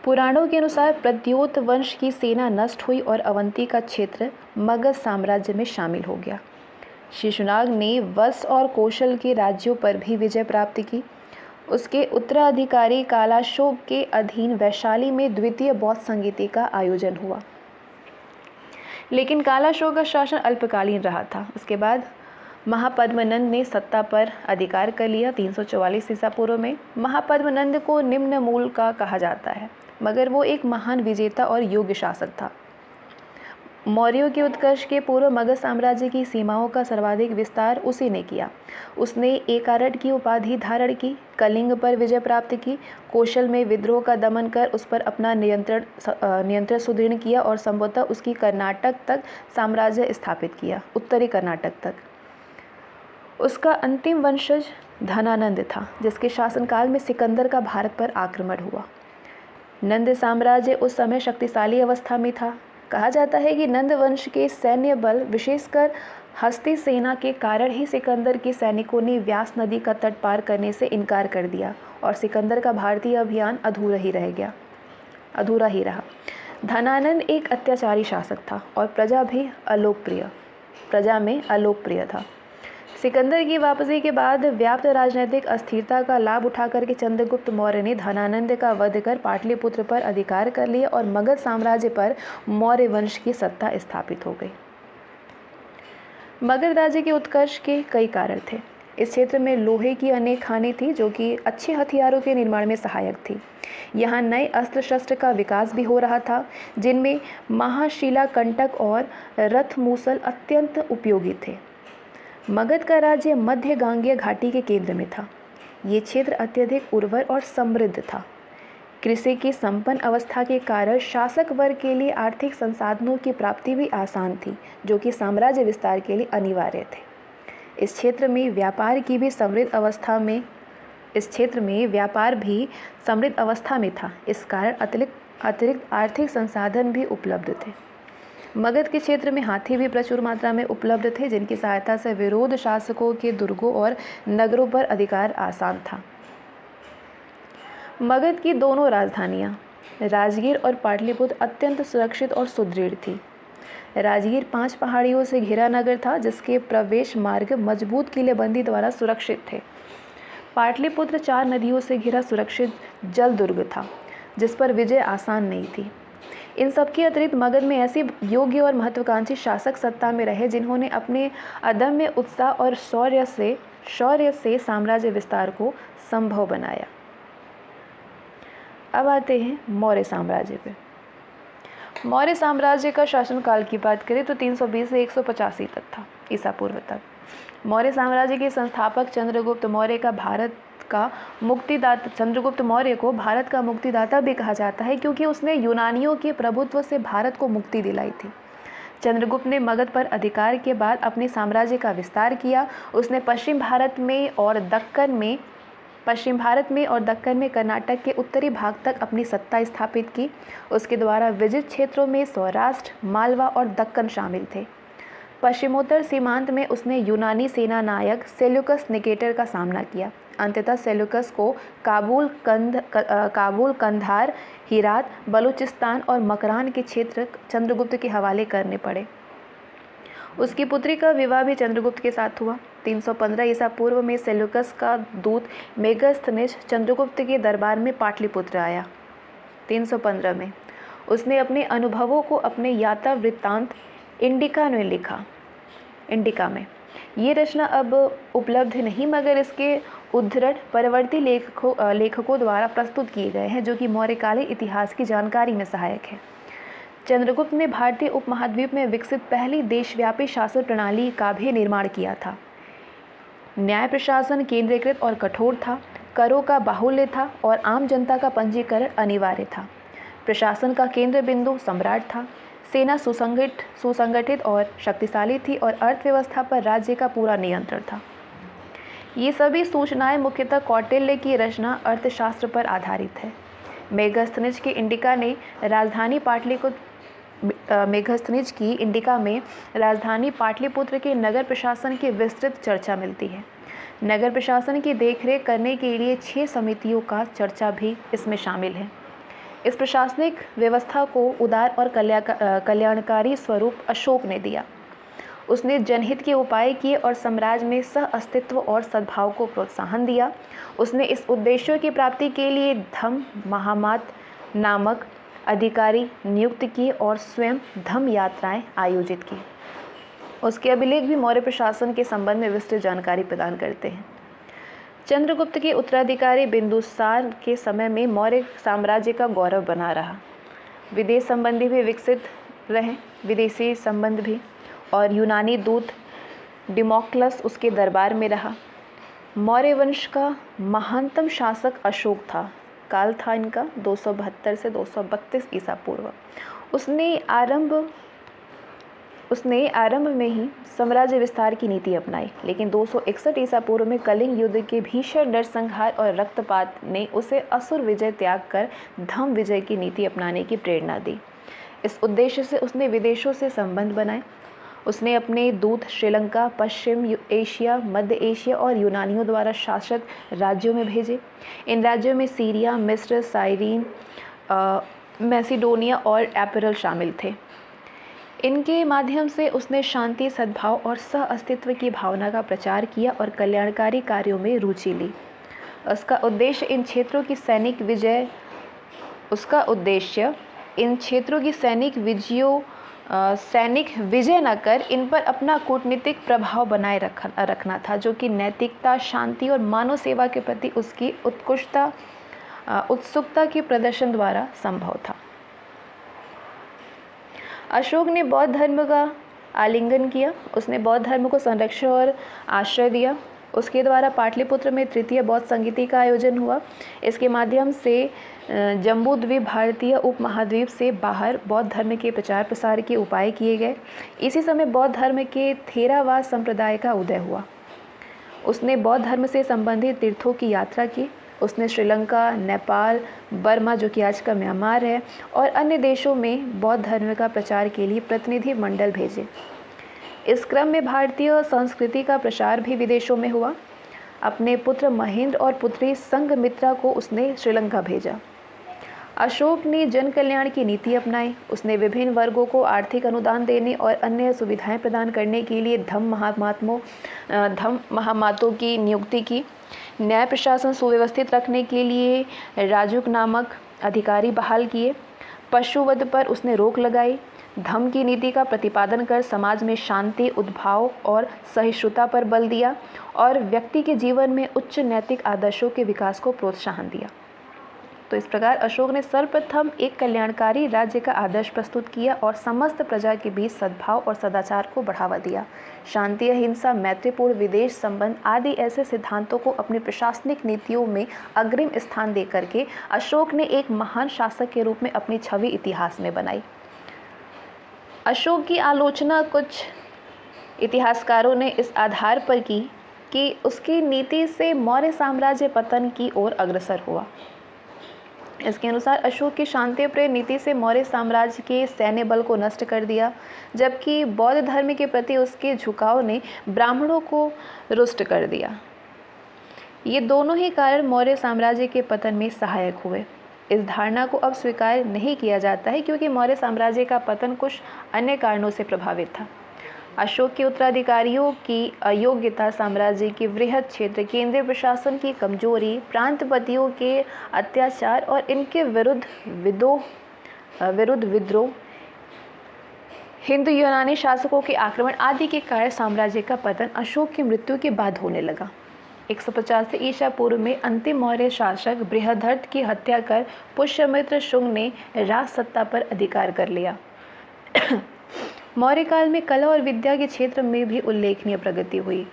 पुराणों के अनुसार प्रद्योत वंश की सेना नष्ट हुई और अवंती का क्षेत्र मगध साम्राज्य में शामिल हो गया। शिशुनाग ने वत्स और कौशल के राज्यों पर भी विजय प्राप्त की। उसके उत्तराधिकारी कालाशोक के अधीन वैशाली में द्वितीय बौद्ध संगीति का आयोजन हुआ, लेकिन कालाशोक का शासन अल्पकालीन रहा था। उसके बाद महापद्मनंद ने सत्ता पर अधिकार कर लिया 344 ईसा पूर्व में। महापद्मनंद को निम्न मूल का कहा जाता है, मगर वो एक महान विजेता और योग्य शासक था। मौर्यों के उत्कर्ष के पूर्व मगध साम्राज्य की सीमाओं का सर्वाधिक विस्तार उसी ने किया। उसने एकारट की उपाधि धारण की, कलिंग पर विजय प्राप्त की, कौशल में विद्रोह का दमन कर उस पर अपना नियंत्रण सुदृढ़ किया और संभवतः उसकी कर्नाटक तक साम्राज्य स्थापित किया, उत्तरी कर्नाटक तक। उसका अंतिम वंशज धनानंद था, जिसके शासनकाल में सिकंदर का भारत पर आक्रमण हुआ। नंद साम्राज्य उस समय शक्तिशाली अवस्था में था। कहा जाता है कि नंद वंश के सैन्य बल, विशेषकर हस्ती सेना के कारण ही सिकंदर के सैनिकों ने व्यास नदी का तट पार करने से इनकार कर दिया और सिकंदर का भारतीय अभियान अधूरा ही रहा। धनानंद एक अत्याचारी शासक था और प्रजा में अलोकप्रिय था। सिकंदर की वापसी के बाद व्याप्त राजनीतिक अस्थिरता का लाभ उठाकर के चंद्रगुप्त मौर्य ने धनानंद का वध कर पाटलिपुत्र पर अधिकार कर लिया और मगध साम्राज्य पर मौर्य वंश की सत्ता स्थापित हो गई। मगध राज्य के उत्कर्ष के कई कारण थे। इस क्षेत्र में लोहे की अनेक खानें थी जो कि अच्छे हथियारों के निर्माण में सहायक थी। यहाँ नए अस्त्र शस्त्र का विकास भी हो रहा था, जिनमें महाशिला कंटक और रथ मूसल अत्यंत उपयोगी थे। मगध का राज्य मध्य गांगेय घाटी के केंद्र में था। ये क्षेत्र अत्यधिक उर्वर और समृद्ध था। कृषि की संपन्न अवस्था के कारण शासक वर्ग के लिए आर्थिक संसाधनों की प्राप्ति भी आसान थी, जो कि साम्राज्य विस्तार के लिए अनिवार्य थे। इस क्षेत्र में व्यापार भी समृद्ध अवस्था में था। इस कारण अतिरिक्त आर्थिक संसाधन भी उपलब्ध थे। मगध के क्षेत्र में हाथी भी प्रचुर मात्रा में उपलब्ध थे, जिनकी सहायता से विरोध शासकों के दुर्गों और नगरों पर अधिकार आसान था। मगध की दोनों राजधानियां राजगीर और पाटलिपुत्र अत्यंत सुरक्षित और सुदृढ़ थी। राजगीर 5 पहाड़ियों से घिरा नगर था, जिसके प्रवेश मार्ग मजबूत किलेबंदी द्वारा सुरक्षित थे। पाटलिपुत्र 4 नदियों से घिरा सुरक्षित जल दुर्ग था, जिस पर विजय आसान नहीं थी। इन सबके अतिरिक्त मगध में ऐसे योग्य और महत्वाकांक्षी शासक सत्ता में रहे जिन्होंने अपने अदम्य उत्साह और शौर्य से साम्राज्य विस्तार को संभव बनाया। अब आते हैं मौर्य साम्राज्य पे। मौर्य साम्राज्य का शासनकाल की बात करें तो 320 से 185 तक था, ईसा पूर्व तक। मौर्य साम्राज्य के संस्थापक चंद्रगुप्त मौर्य को भारत का मुक्तिदाता भी कहा जाता है, क्योंकि उसने यूनानियों के प्रभुत्व से भारत को मुक्ति दिलाई थी। चंद्रगुप्त ने मगध पर अधिकार के बाद अपने साम्राज्य का विस्तार किया। उसने पश्चिम भारत में और दक्कन में कर्नाटक के उत्तरी भाग तक अपनी सत्ता स्थापित की। उसके द्वारा विजित क्षेत्रों में सौराष्ट्र, मालवा और दक्कन शामिल थे। पश्चिमोत्तर सीमांत में उसने यूनानी सेना नायक सेल्यूकस निकेटर का सामना किया। अंततः सेल्यूकस को काबुल, कंधार, हिरात, बलूचिस्तान और मकरान के क्षेत्र चंद्रगुप्त के हवाले करने पड़े। उसकी पुत्री का विवाह भी चंद्रगुप्त के साथ हुआ। 315 ईसा पूर्व में सेल्यूकस का दूत मेगास्थनीज चंद्रगुप्त के दरबार में पाटलिपुत्र आया। 315 में उसने अपने अनुभवों को अपने यात्रा वृत्तांत इंडिका में ये रचना अब उपलब्ध नहीं, मगर इसके उद्धरण परवर्ती लेखकों द्वारा प्रस्तुत किए गए हैं, जो कि मौर्यकालीन इतिहास की जानकारी में सहायक है। चंद्रगुप्त ने भारतीय उपमहाद्वीप में विकसित पहली देशव्यापी शासन प्रणाली का भी निर्माण किया था। न्याय प्रशासन केंद्रीकृत और कठोर था, करों का बाहुल्य था और आम जनता का पंजीकरण अनिवार्य था। प्रशासन का केंद्र बिंदु सम्राट था। सेना सुसंगठित और शक्तिशाली थी और अर्थव्यवस्था पर राज्य का पूरा नियंत्रण था। ये सभी सूचनाएं मुख्यतः कौटिल्य की रचना अर्थशास्त्र पर आधारित है। मेगास्थनीज की इंडिका में राजधानी पाटलिपुत्र के नगर प्रशासन की विस्तृत चर्चा मिलती है। नगर प्रशासन की देखरेख करने के लिए 6 समितियों का चर्चा भी इसमें शामिल है। इस प्रशासनिक व्यवस्था को उदार और कल्याणकारी स्वरूप अशोक ने दिया। उसने जनहित के उपाय किए और साम्राज्य में सह अस्तित्व और सद्भाव को प्रोत्साहन दिया। उसने इस उद्देश्यों की प्राप्ति के लिए धम्म महामात नामक अधिकारी नियुक्त किए और स्वयं धम्म यात्राएं आयोजित की। उसके अभिलेख भी मौर्य प्रशासन के संबंध में विस्तृत जानकारी प्रदान करते हैं। चंद्रगुप्त के उत्तराधिकारी बिंदुसार के समय में मौर्य साम्राज्य का गौरव बना रहा। विदेश संबंधी भी विकसित रहे, विदेशी संबंध भी, और यूनानी दूत डिमोक्लस उसके दरबार में रहा। मौर्य वंश का महानतम शासक अशोक था। काल था इनका 272 से 232 ईसा पूर्व। उसने आरंभ में ही साम्राज्य विस्तार की नीति अपनाई, लेकिन 261 ईसा पूर्व में कलिंग युद्ध के भीषण नरसंहार और रक्तपात ने उसे असुर विजय त्याग कर धम्म विजय की नीति अपनाने की प्रेरणा दी। इस उद्देश्य से उसने विदेशों से संबंध बनाए। उसने अपने दूत श्रीलंका, पश्चिम एशिया, मध्य एशिया और यूनानियों द्वारा शासित राज्यों में भेजे। इन राज्यों में सीरिया, मिस्र, साइरीन, मैसिडोनिया और एपिरल शामिल थे। इनके माध्यम से उसने शांति, सद्भाव और सह अस्तित्व की भावना का प्रचार किया और कल्याणकारी कार्यों में रुचि ली। उसका उद्देश्य इन क्षेत्रों की सैनिक विजय न कर इन पर अपना कूटनीतिक प्रभाव बनाए रखना था, जो कि नैतिकता, शांति और मानव सेवा के प्रति उसकी उत्सुकता के प्रदर्शन द्वारा संभव था। अशोक ने बौद्ध धर्म का आलिंगन किया। उसने बौद्ध धर्म को संरक्षण और आश्रय दिया। उसके द्वारा पाटलिपुत्र में तृतीय बौद्ध संगीति का आयोजन हुआ। इसके माध्यम से जम्बूद्वीप भारतीय उपमहाद्वीप से बाहर बौद्ध धर्म के प्रचार प्रसार के उपाय किए गए। इसी समय बौद्ध धर्म के थेरावाद संप्रदाय का उदय हुआ। उसने बौद्ध धर्म से संबंधित तीर्थों की यात्रा की। उसने श्रीलंका, नेपाल, बर्मा, जो कि आज का म्यांमार है, और अन्य देशों में बौद्ध धर्म का प्रचार के लिए प्रतिनिधि मंडल भेजे। इस क्रम में भारतीय संस्कृति का प्रसार भी विदेशों में हुआ। अपने पुत्र महेंद्र और पुत्री संघमित्रा को उसने श्रीलंका भेजा। अशोक ने जन कल्याण की नीति अपनाई। उसने विभिन्न वर्गों को आर्थिक अनुदान देने और अन्य सुविधाएं प्रदान करने के लिए धम्म महामातों की नियुक्ति की। न्याय प्रशासन सुव्यवस्थित रखने के लिए राजुक नामक अधिकारी बहाल किए। पशुवध पर उसने रोक लगाई। धम्म की नीति का प्रतिपादन कर समाज में शांति, उद्भाव और सहिष्णुता पर बल दिया और व्यक्ति के जीवन में उच्च नैतिक आदर्शों के विकास को प्रोत्साहन दिया। तो तो इस प्रकार अशोक ने सर्वप्रथम एक कल्याणकारी राज्य का आदर्श प्रस्तुत किया और समस्त प्रजा के बीच सद्भाव और सदाचार को बढ़ावा दिया। शांति, अहिंसा, मैत्रीपूर्ण विदेश संबंध आदि ऐसे सिद्धांतों को अपनी प्रशासनिक नीतियों में अग्रिम स्थान देकर के अशोक ने एक महान शासक के रूप में अपनी छवि इतिहास में बनाई। अशोक की आलोचना कुछ इतिहासकारों ने इस आधार पर की कि उसकी नीति से मौर्य साम्राज्य पतन की ओर अग्रसर हुआ। इसके अनुसार अशोक की शांतिप्रिय नीति से मौर्य साम्राज्य के सैन्य बल को नष्ट कर दिया, जबकि बौद्ध धर्म के प्रति उसके झुकाव ने ब्राह्मणों को रुष्ट कर दिया। ये दोनों ही कारण मौर्य साम्राज्य के पतन में सहायक हुए। इस धारणा को अब स्वीकार नहीं किया जाता है क्योंकि मौर्य साम्राज्य का पतन कुछ अन्य कारणों से प्रभावित था। अशोक के उत्तराधिकारियों की अयोग्यता, साम्राज्य के वृहद क्षेत्र, केंद्रीय प्रशासन की कमजोरी, प्रांतपतियों के अत्याचार और इनके विरुद्ध विद्रोह, हिंदू यूनानी शासकों के आक्रमण आदि के कारण साम्राज्य का पतन अशोक की मृत्यु के बाद होने लगा। 150 ईसा पूर्व में अंतिम मौर्य शासक बृहदर्थ की हत्या कर पुष्यमित्र शुंग ने राज सत्ता पर अधिकार कर लिया। मौर्य काल में कला और विद्या के क्षेत्र में भी उल्लेखनीय प्रगति हुई।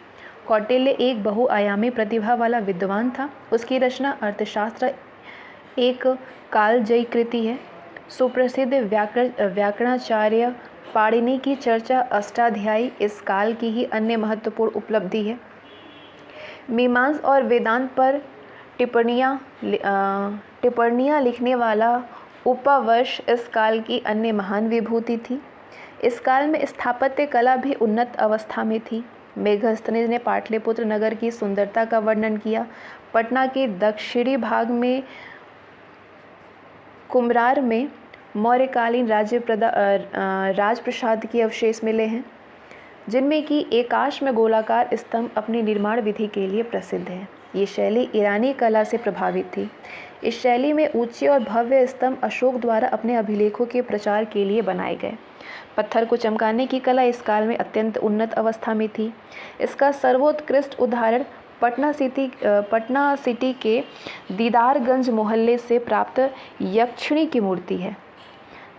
कौटिल्य एक बहुआयामी प्रतिभा वाला विद्वान था। उसकी रचना अर्थशास्त्र एक कालजयी कृति है। सुप्रसिद्ध व्याकरणाचार्य पाणिनि की चर्चा अष्टाध्यायी इस काल की ही अन्य महत्वपूर्ण उपलब्धि है। मीमांसा और वेदांत पर टिप्पणियाँ लिखने वाला उपवर्ष इस काल की अन्य महान विभूति थी। इस काल में स्थापत्य कला भी उन्नत अवस्था में थी। मेघस्थनीज ने पाटलिपुत्र नगर की सुंदरता का वर्णन किया। पटना के दक्षिणी भाग में कुम्हरार में मौर्यकालीन राजप्रसाद के अवशेष मिले हैं, जिनमें कि एकाश में गोलाकार स्तंभ अपनी निर्माण विधि के लिए प्रसिद्ध है। ये शैली ईरानी कला से प्रभावित थी। इस शैली में ऊंचे और भव्य स्तंभ अशोक द्वारा अपने अभिलेखों के प्रचार के लिए बनाए गए। पत्थर को चमकाने की कला इस काल में अत्यंत उन्नत अवस्था में थी। इसका सर्वोत्कृष्ट उदाहरण पटना सिटी के दीदारगंज मोहल्ले से प्राप्त यक्षिणी की मूर्ति है।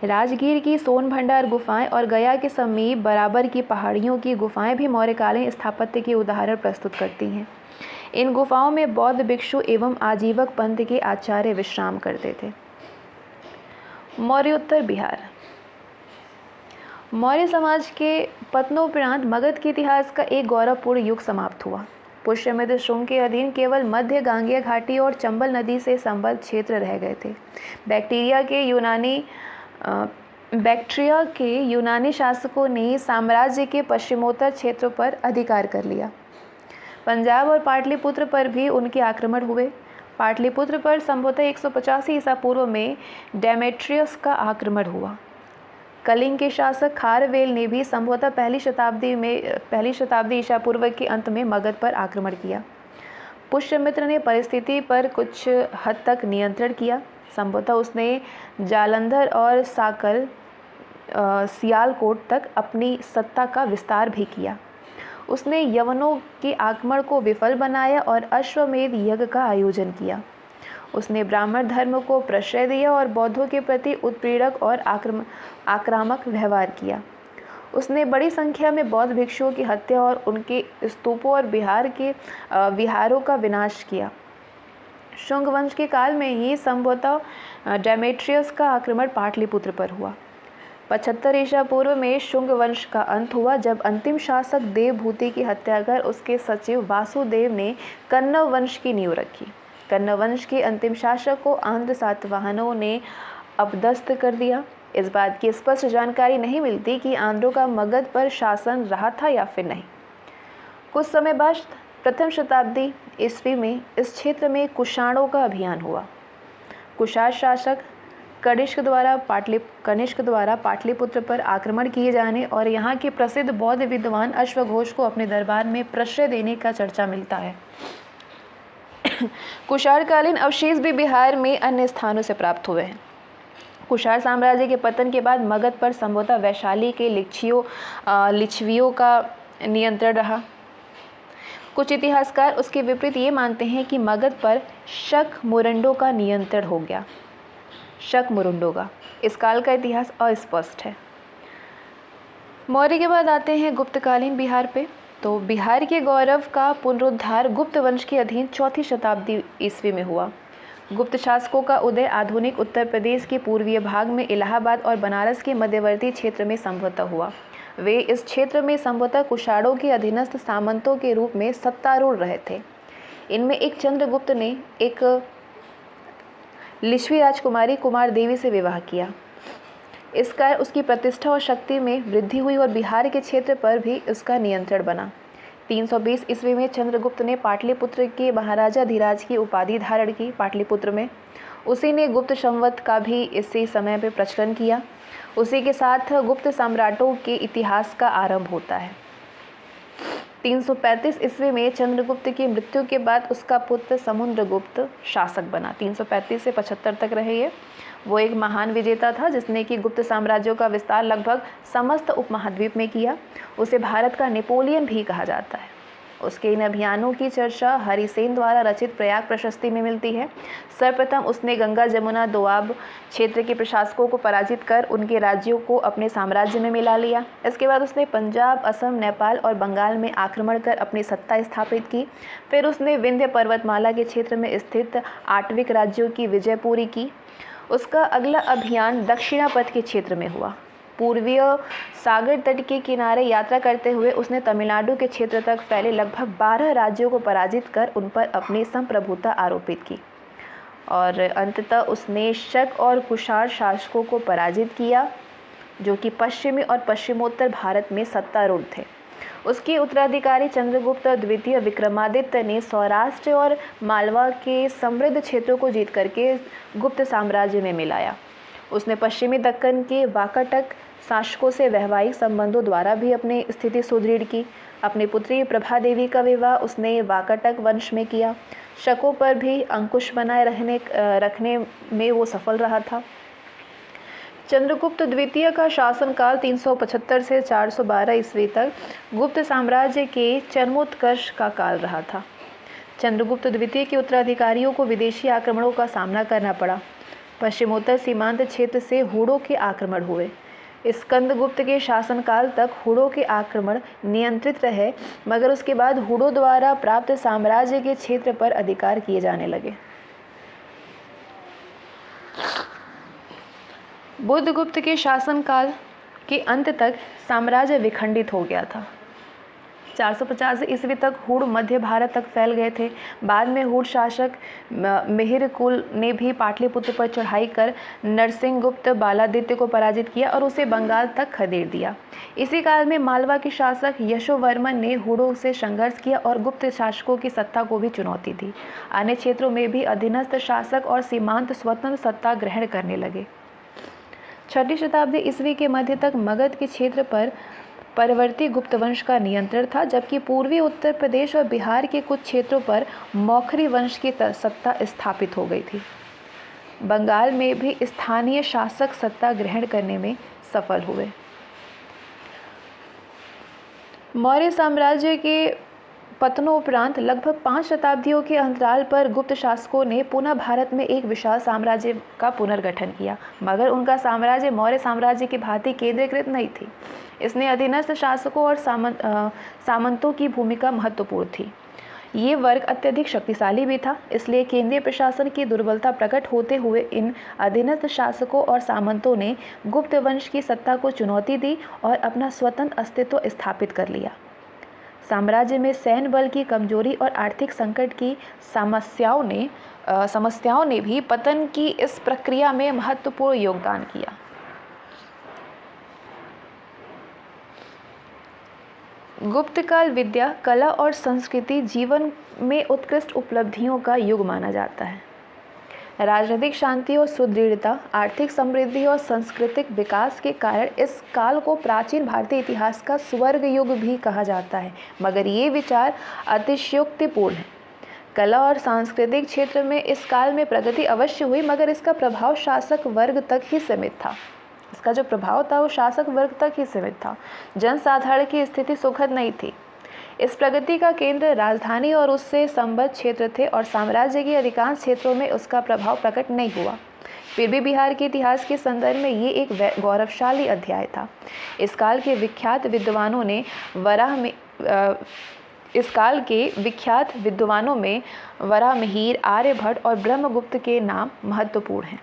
राजगीर की सोन भंडार गुफाएं और गया के समीप बराबर की पहाड़ियों की गुफाएं भी मौर्यकालीन स्थापत्य के उदाहरण प्रस्तुत करती हैं। इन गुफाओं में बौद्ध भिक्षु एवं आजीवक पंथ के आचार्य विश्राम करते थे। मौर्योत्तर बिहार। मौर्य समाज के पतनोपरांत मगध के इतिहास का एक गौरवपूर्ण युग समाप्त हुआ। पुष्यमित्र शुंग के अधीन केवल मध्य गांगेय घाटी और चंबल नदी से संबद्ध क्षेत्र रह गए थे। बैक्ट्रिया के यूनानी शासकों ने साम्राज्य के पश्चिमोत्तर क्षेत्रों पर अधिकार कर लिया। पंजाब और पाटलिपुत्र पर भी उनके आक्रमण हुए। पाटलिपुत्र पर संभवतः 185 ईसा पूर्व में डेमेट्रियस का आक्रमण हुआ। कलिंग के शासक खारवेल ने भी संभवतः पहली शताब्दी ईसा पूर्व के अंत में मगध पर आक्रमण किया। पुष्यमित्र ने परिस्थिति पर कुछ हद तक नियंत्रण किया। संभवतः उसने जालंधर और सियालकोट तक अपनी सत्ता का विस्तार भी किया। उसने यवनों के आक्रमण को विफल बनाया और अश्वमेध यज्ञ का आयोजन किया। उसने ब्राह्मण धर्म को प्रश्रय दिया और बौद्धों के प्रति उत्पीड़क और आक्रामक व्यवहार किया। उसने बड़ी संख्या में बौद्ध भिक्षुओं की हत्या और उनके स्तूपों और विहारों का विनाश किया। शुंग वंश के काल में ही संभवतः डेमेट्रियस का आक्रमण पाटलिपुत्र पर हुआ। 75 ईसा पूर्व में शुंग वंश का अंत हुआ, जब अंतिम शासक देवभूति की हत्या कर उसके सचिव वासुदेव ने कन्नव वंश की नींव रखी। कन्नव वंश के अंतिम शासक को आंध्र सातवाहनों ने अपदस्थ कर दिया। इस बात की स्पष्ट जानकारी नहीं मिलती कि आंध्रों का मगध पर शासन रहा था या फिर नहीं। कुछ समय बाद प्रथम शताब्दी ईस्वी में इस क्षेत्र में कुषाणों का अभियान हुआ। कुषाण शासक कनिष्क द्वारा पाटलिपुत्र पर आक्रमण किए जाने और यहाँ के प्रसिद्ध बौद्ध विद्वान अश्वघोष को अपने दरबार में प्रश्रय देने का चर्चा मिलता है। कुषाणकालीन अवशेष भी बिहार में अन्य स्थानों से प्राप्त हुए हैं। कुषाण साम्राज्य के पतन के बाद मगध पर संभवतः वैशाली के लिच्छवियों का नियंत्रण रहा। कुछ इतिहासकार उसके विपरीत ये मानते हैं कि मगध पर शक मुरंडों का नियंत्रण हो गया। शक मुरंडों का इस काल का इतिहास अस्पष्ट है। मौर्य के बाद आते हैं गुप्तकालीन बिहार पे। तो बिहार के गौरव का पुनरुद्धार गुप्त वंश के अधीन 4वीं शताब्दी ईस्वी में हुआ। गुप्त शासकों का उदय आधुनिक उत्तर प्रदेश के पूर्वीय भाग में इलाहाबाद और बनारस के मध्यवर्ती क्षेत्र में संभवतः हुआ। वे इस क्षेत्र में संभवतः कुषाणों के अधीनस्थ सामंतों के रूप में सत्तारूढ़ रहे थे। इनमें एक चंद्रगुप्त ने एक लिच्छवी राजकुमारी कुमार देवी से विवाह किया। इस कारण उसकी प्रतिष्ठा और शक्ति में वृद्धि हुई और बिहार के क्षेत्र पर भी उसका नियंत्रण बना। 320 ईस्वी में चंद्रगुप्त ने पाटलिपुत्र के महाराजा धीराज की उपाधि धारण की पाटलिपुत्र में। उसी ने गुप्त संवत का भी इसी समय पर प्रचलन किया। उसी के साथ गुप्त सम्राटों के इतिहास का आरंभ होता है। 335 ईस्वी में चंद्रगुप्त की मृत्यु के बाद उसका पुत्र समुद्रगुप्त शासक बना। 335 से 75 तक रहे ये। वो एक महान विजेता था जिसने कि गुप्त साम्राज्यों का विस्तार लगभग समस्त उपमहाद्वीप में किया। उसे भारत का नेपोलियन भी कहा जाता है। उसके इन अभियानों की चर्चा हरिसेन द्वारा रचित प्रयाग प्रशस्ति में मिलती है। सर्वप्रथम उसने गंगा जमुना दोआब क्षेत्र के प्रशासकों को पराजित कर उनके राज्यों को अपने साम्राज्य में मिला लिया। इसके बाद उसने पंजाब, असम, नेपाल और बंगाल में आक्रमण कर अपनी सत्ता स्थापित की। फिर उसने विंध्य पर्वतमाला के क्षेत्र में स्थित आठविक राज्यों की विजय पूरी की। उसका अगला अभियान दक्षिणापथ के क्षेत्र में हुआ। पूर्वीय सागर तट के किनारे यात्रा करते हुए उसने तमिलनाडु के क्षेत्र तक फैले लगभग 12 राज्यों को पराजित कर उन पर अपनी संप्रभुता आरोपित की और अंततः उसने शक और कुषाण शासकों को पराजित किया जो कि पश्चिमी और पश्चिमोत्तर भारत में सत्तारूढ़ थे। उसके उत्तराधिकारी चंद्रगुप्त द्वितीय विक्रमादित्य ने सौराष्ट्र और मालवा के समृद्ध क्षेत्रों को जीत करके गुप्त साम्राज्य में मिलाया। उसने पश्चिमी दक्कन के वाकाटक शासकों से वैवाहिक संबंधों द्वारा भी अपनी स्थिति सुदृढ़ की। अपनी पुत्री प्रभा देवी का विवाह उसने वाकाटक वंश में किया। शकों पर भी अंकुश बनाए रखने में वो सफल रहा था। चंद्रगुप्त द्वितीय का शासनकाल 375 से 412 ईस्वी तक गुप्त साम्राज्य के चरमोत्कर्ष का काल रहा था। चंद्रगुप्त द्वितीय के उत्तराधिकारियों को विदेशी आक्रमणों का सामना करना पड़ा। पश्चिमोत्तर सीमांत क्षेत्र से हुड़ों के आक्रमण हुए। स्कंदगुप्त के शासनकाल तक हुड़ों के आक्रमण नियंत्रित रहे, मगर उसके बाद हुड़ों द्वारा प्राप्त साम्राज्य के क्षेत्र पर अधिकार किए जाने लगे। बुद्धगुप्त के शासनकाल के अंत तक साम्राज्य विखंडित हो गया था। 450 ईस्वी तक हुड़ मध्य भारत तक फैल गए थे। बाद में हुड़ शासक मिहिरकुल ने भी पाटलिपुत्र पर चढ़ाई कर नरसिंहगुप्त बालादित्य को पराजित किया और उसे बंगाल तक खदेड़ दिया। इसी काल में मालवा के शासक यशोवर्मन ने हुड़ों से संघर्ष किया और गुप्त शासकों की सत्ता को भी चुनौती दी। अन्य क्षेत्रों में भी अधीनस्थ शासक और सीमांत स्वतंत्र सत्ता ग्रहण करने लगे। 6वीं शताब्दी ईस्वी के मध्य तक मगध के क्षेत्र पर परवर्ती गुप्त वंश का नियंत्रण था, जबकि पूर्वी उत्तर प्रदेश और बिहार के कुछ क्षेत्रों पर मौखरी वंश की सत्ता स्थापित हो गई थी। बंगाल में भी स्थानीय शासक सत्ता ग्रहण करने में सफल हुए। मौर्य साम्राज्य के पतनोपरांत लगभग 5 शताब्दियों के अंतराल पर गुप्त शासकों ने पुनः भारत में एक विशाल साम्राज्य का पुनर्गठन किया, मगर उनका साम्राज्य मौर्य साम्राज्य की भांति केंद्रीकृत नहीं थी। इसने अधीनस्थ शासकों और सामंतों की भूमिका महत्वपूर्ण थी। ये वर्ग अत्यधिक शक्तिशाली भी था, इसलिए केंद्रीय प्रशासन की दुर्बलता प्रकट होते हुए इन अधीनस्थ शासकों और सामंतों ने गुप्त वंश की सत्ता को चुनौती दी और अपना स्वतंत्र अस्तित्व स्थापित कर लिया। साम्राज्य में सैन्य बल की कमजोरी और आर्थिक संकट की समस्याओं ने भी पतन की इस प्रक्रिया में महत्वपूर्ण योगदान किया। गुप्तकाल विद्या, कला और संस्कृति जीवन में उत्कृष्ट उपलब्धियों का युग माना जाता है। राजनीतिक शांति और सुदृढ़ता, आर्थिक समृद्धि और सांस्कृतिक विकास के कारण इस काल को प्राचीन भारतीय इतिहास का स्वर्ग युग भी कहा जाता है, मगर ये विचार अतिशयोक्तिपूर्ण है। कला और सांस्कृतिक क्षेत्र में इस काल में प्रगति अवश्य हुई, मगर इसका प्रभाव शासक वर्ग तक ही सीमित था। इसका जो प्रभाव था वो शासक वर्ग तक ही सीमित था। जनसाधारण की स्थिति सुखद नहीं थी। इस प्रगति का केंद्र राजधानी और उससे संबद्ध क्षेत्र थे और साम्राज्य के अधिकांश क्षेत्रों में उसका प्रभाव प्रकट नहीं हुआ। फिर भी बिहार के इतिहास के संदर्भ में ये एक गौरवशाली अध्याय था। इस काल के विख्यात विद्वानों में वराहमिहिर, आर्यभट्ट और ब्रह्मगुप्त के नाम महत्वपूर्ण हैं।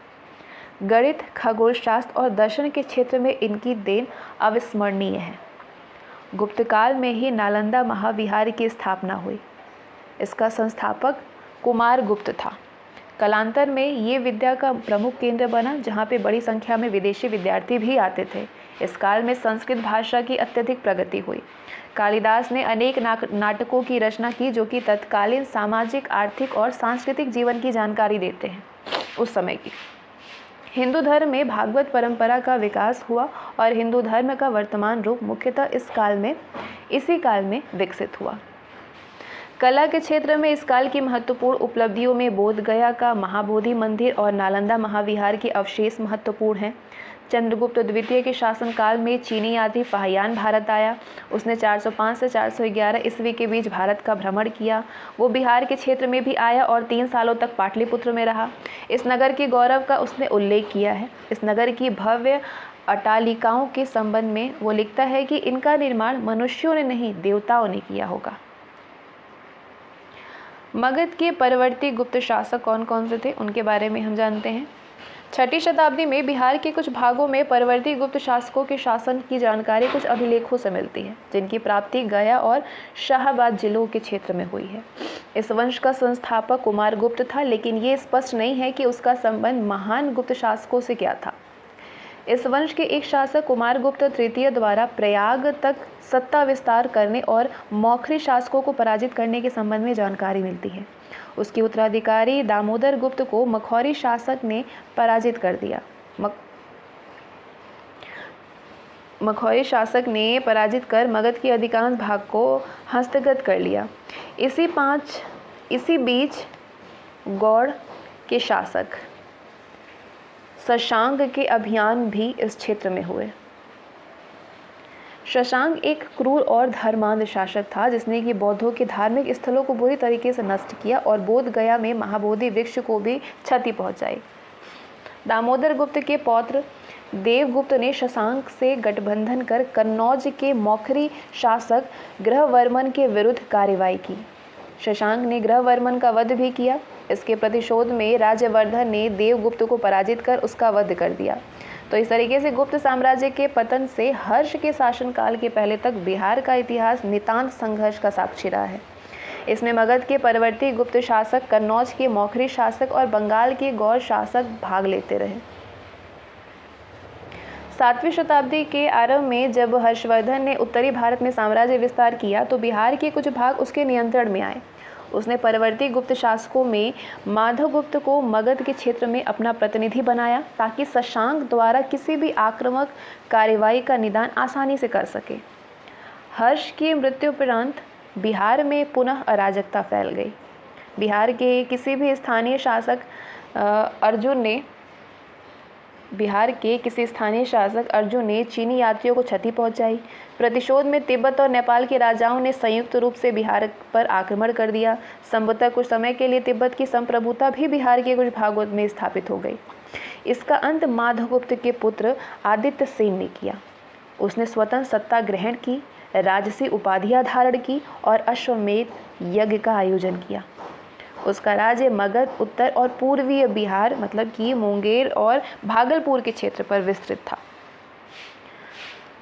गणित, खगोल शास्त्र और दर्शन के क्षेत्र में इनकी देन अविस्मरणीय है। गुप्त काल में ही नालंदा महाविहार की स्थापना हुई। इसका संस्थापक कुमार गुप्त था। कालांतर में ये विद्या का प्रमुख केंद्र बना, जहाँ पे बड़ी संख्या में विदेशी विद्यार्थी भी आते थे। इस काल में संस्कृत भाषा की अत्यधिक प्रगति हुई। कालिदास ने अनेक नाटकों की रचना की जो कि तत्कालीन सामाजिक, आर्थिक और सांस्कृतिक जीवन की जानकारी देते हैं उस समय की। हिंदू धर्म में भागवत परंपरा का विकास हुआ और हिंदू धर्म का वर्तमान रूप मुख्यतः इसी काल में विकसित हुआ। कला के क्षेत्र में इस काल की महत्वपूर्ण उपलब्धियों में बोध गया का महाबोधि मंदिर और नालंदा महाविहार के अवशेष महत्वपूर्ण हैं। चंद्रगुप्त द्वितीय के शासनकाल में चीनी यात्री फाहियान भारत आया। उसने 405 से 411 ईस्वी के बीच भारत का भ्रमण किया। वो बिहार के क्षेत्र में भी आया और 3 सालों तक पाटलिपुत्र में रहा। इस नगर के गौरव का उसने उल्लेख किया है। इस नगर की भव्य अट्टालिकाओं के संबंध में वो लिखता है कि इनका निर्माण मनुष्यों ने नहीं, देवताओं ने किया होगा। मगध के परवर्ती गुप्त शासक कौन कौन से थे, उनके बारे में हम जानते हैं। 6ठी शताब्दी में बिहार के कुछ भागों में परवर्ती गुप्त शासकों के शासन की जानकारी कुछ अभिलेखों से मिलती है, जिनकी प्राप्ति गया और शाहाबाद जिलों के क्षेत्र में हुई है। इस वंश का संस्थापक कुमार गुप्त था, लेकिन ये स्पष्ट नहीं है कि उसका संबंध महान गुप्त शासकों से क्या था। इस वंश के एक शासक कुमारगुप्त तृतीय द्वारा प्रयाग तक सत्ता विस्तार करने और मौखरी शासकों को पराजित करने के संबंध में जानकारी मिलती है। उसके उत्तराधिकारी दामोदर गुप्त को मखौरी शासक ने पराजित कर दिया। मखौरी शासक ने पराजित कर मगध के अधिकांश भाग को हस्तगत कर लिया। इसी बीच गौड़ के शासक शशांक के अभियान भी इस क्षेत्र में हुए। शशांक एक क्रूर और धर्मांध शासक था, जिसने कि बौद्धों के धार्मिक स्थलों को बुरी तरीके से नष्ट किया और बोध गया में महाबोधि वृक्ष को भी क्षति पहुंचाई। दामोदर गुप्त के पौत्र देवगुप्त ने शशांक से गठबंधन कर कन्नौज के मौखरी शासक ग्रहवर्मन के विरुद्ध कार्रवाई की। शशांक ने ग्रहवर्मन का वध भी किया। इसके प्रतिशोध में राज्यवर्धन ने देवगुप्त को पराजित कर उसका वध कर दिया। तो इस तरीके से गुप्त साम्राज्य के पतन से हर्ष के शासनकाल के पहले तक बिहार का इतिहास नितांत संघर्ष का साक्षी रहा है। इसमें मगध के परवर्ती गुप्त शासक, कन्नौज के मौखरी शासक और बंगाल के गौड़ शासक भाग लेते रहे। 7वीं शताब्दी के आरंभ में जब हर्षवर्धन ने उत्तरी भारत में साम्राज्य विस्तार किया तो बिहार के कुछ भाग उसके नियंत्रण में आए। उसने परवर्ती गुप्त शासकों में माधवगुप्त को मगध के क्षेत्र में अपना प्रतिनिधि बनाया, ताकि शशांक द्वारा किसी भी आक्रामक कार्रवाई का निदान आसानी से कर सके। हर्ष की मृत्युपरांत बिहार में पुनः अराजकता फैल गई। बिहार के किसी स्थानीय शासक अर्जुन ने चीनी यात्रियों को क्षति पहुंचाई। प्रतिशोध में तिब्बत और नेपाल के राजाओं ने संयुक्त रूप से बिहार पर आक्रमण कर दिया। संभवतः कुछ समय के लिए तिब्बत की संप्रभुता भी बिहार के कुछ भागों में स्थापित हो गई। इसका अंत माधवगुप्त के पुत्र आदित्य सेन ने किया। उसने स्वतंत्र सत्ता ग्रहण की, राजसी उपाधियां धारण की और अश्वमेध यज्ञ का आयोजन किया। उसका राज्य मगध, उत्तर और पूर्वीय बिहार मतलब कि मुंगेर और भागलपुर के क्षेत्र पर विस्तृत था।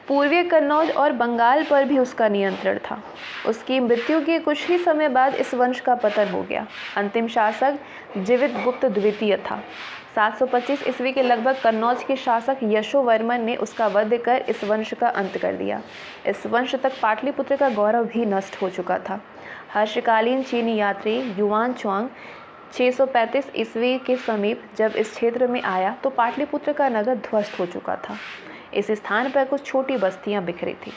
पूर्वीय कन्नौज और बंगाल पर भी उसका नियंत्रण था। उसकी मृत्यु के कुछ ही समय बाद इस वंश का पतन हो गया। अंतिम शासक जीवितगुप्त द्वितीय था। 725 ईस्वी के लगभग कन्नौज के शासक यशोवर्मन ने उसका वध कर इस वंश का अंत कर दिया। इस वंश तक पाटलिपुत्र का गौरव भी नष्ट हो चुका था। हर्षकालीन चीनी यात्री युआन च्वांग 635 ईस्वी के समीप जब इस क्षेत्र में आया तो पाटलिपुत्र का नगर ध्वस्त हो चुका था। इस स्थान पर कुछ छोटी बस्तियां बिखरी थी।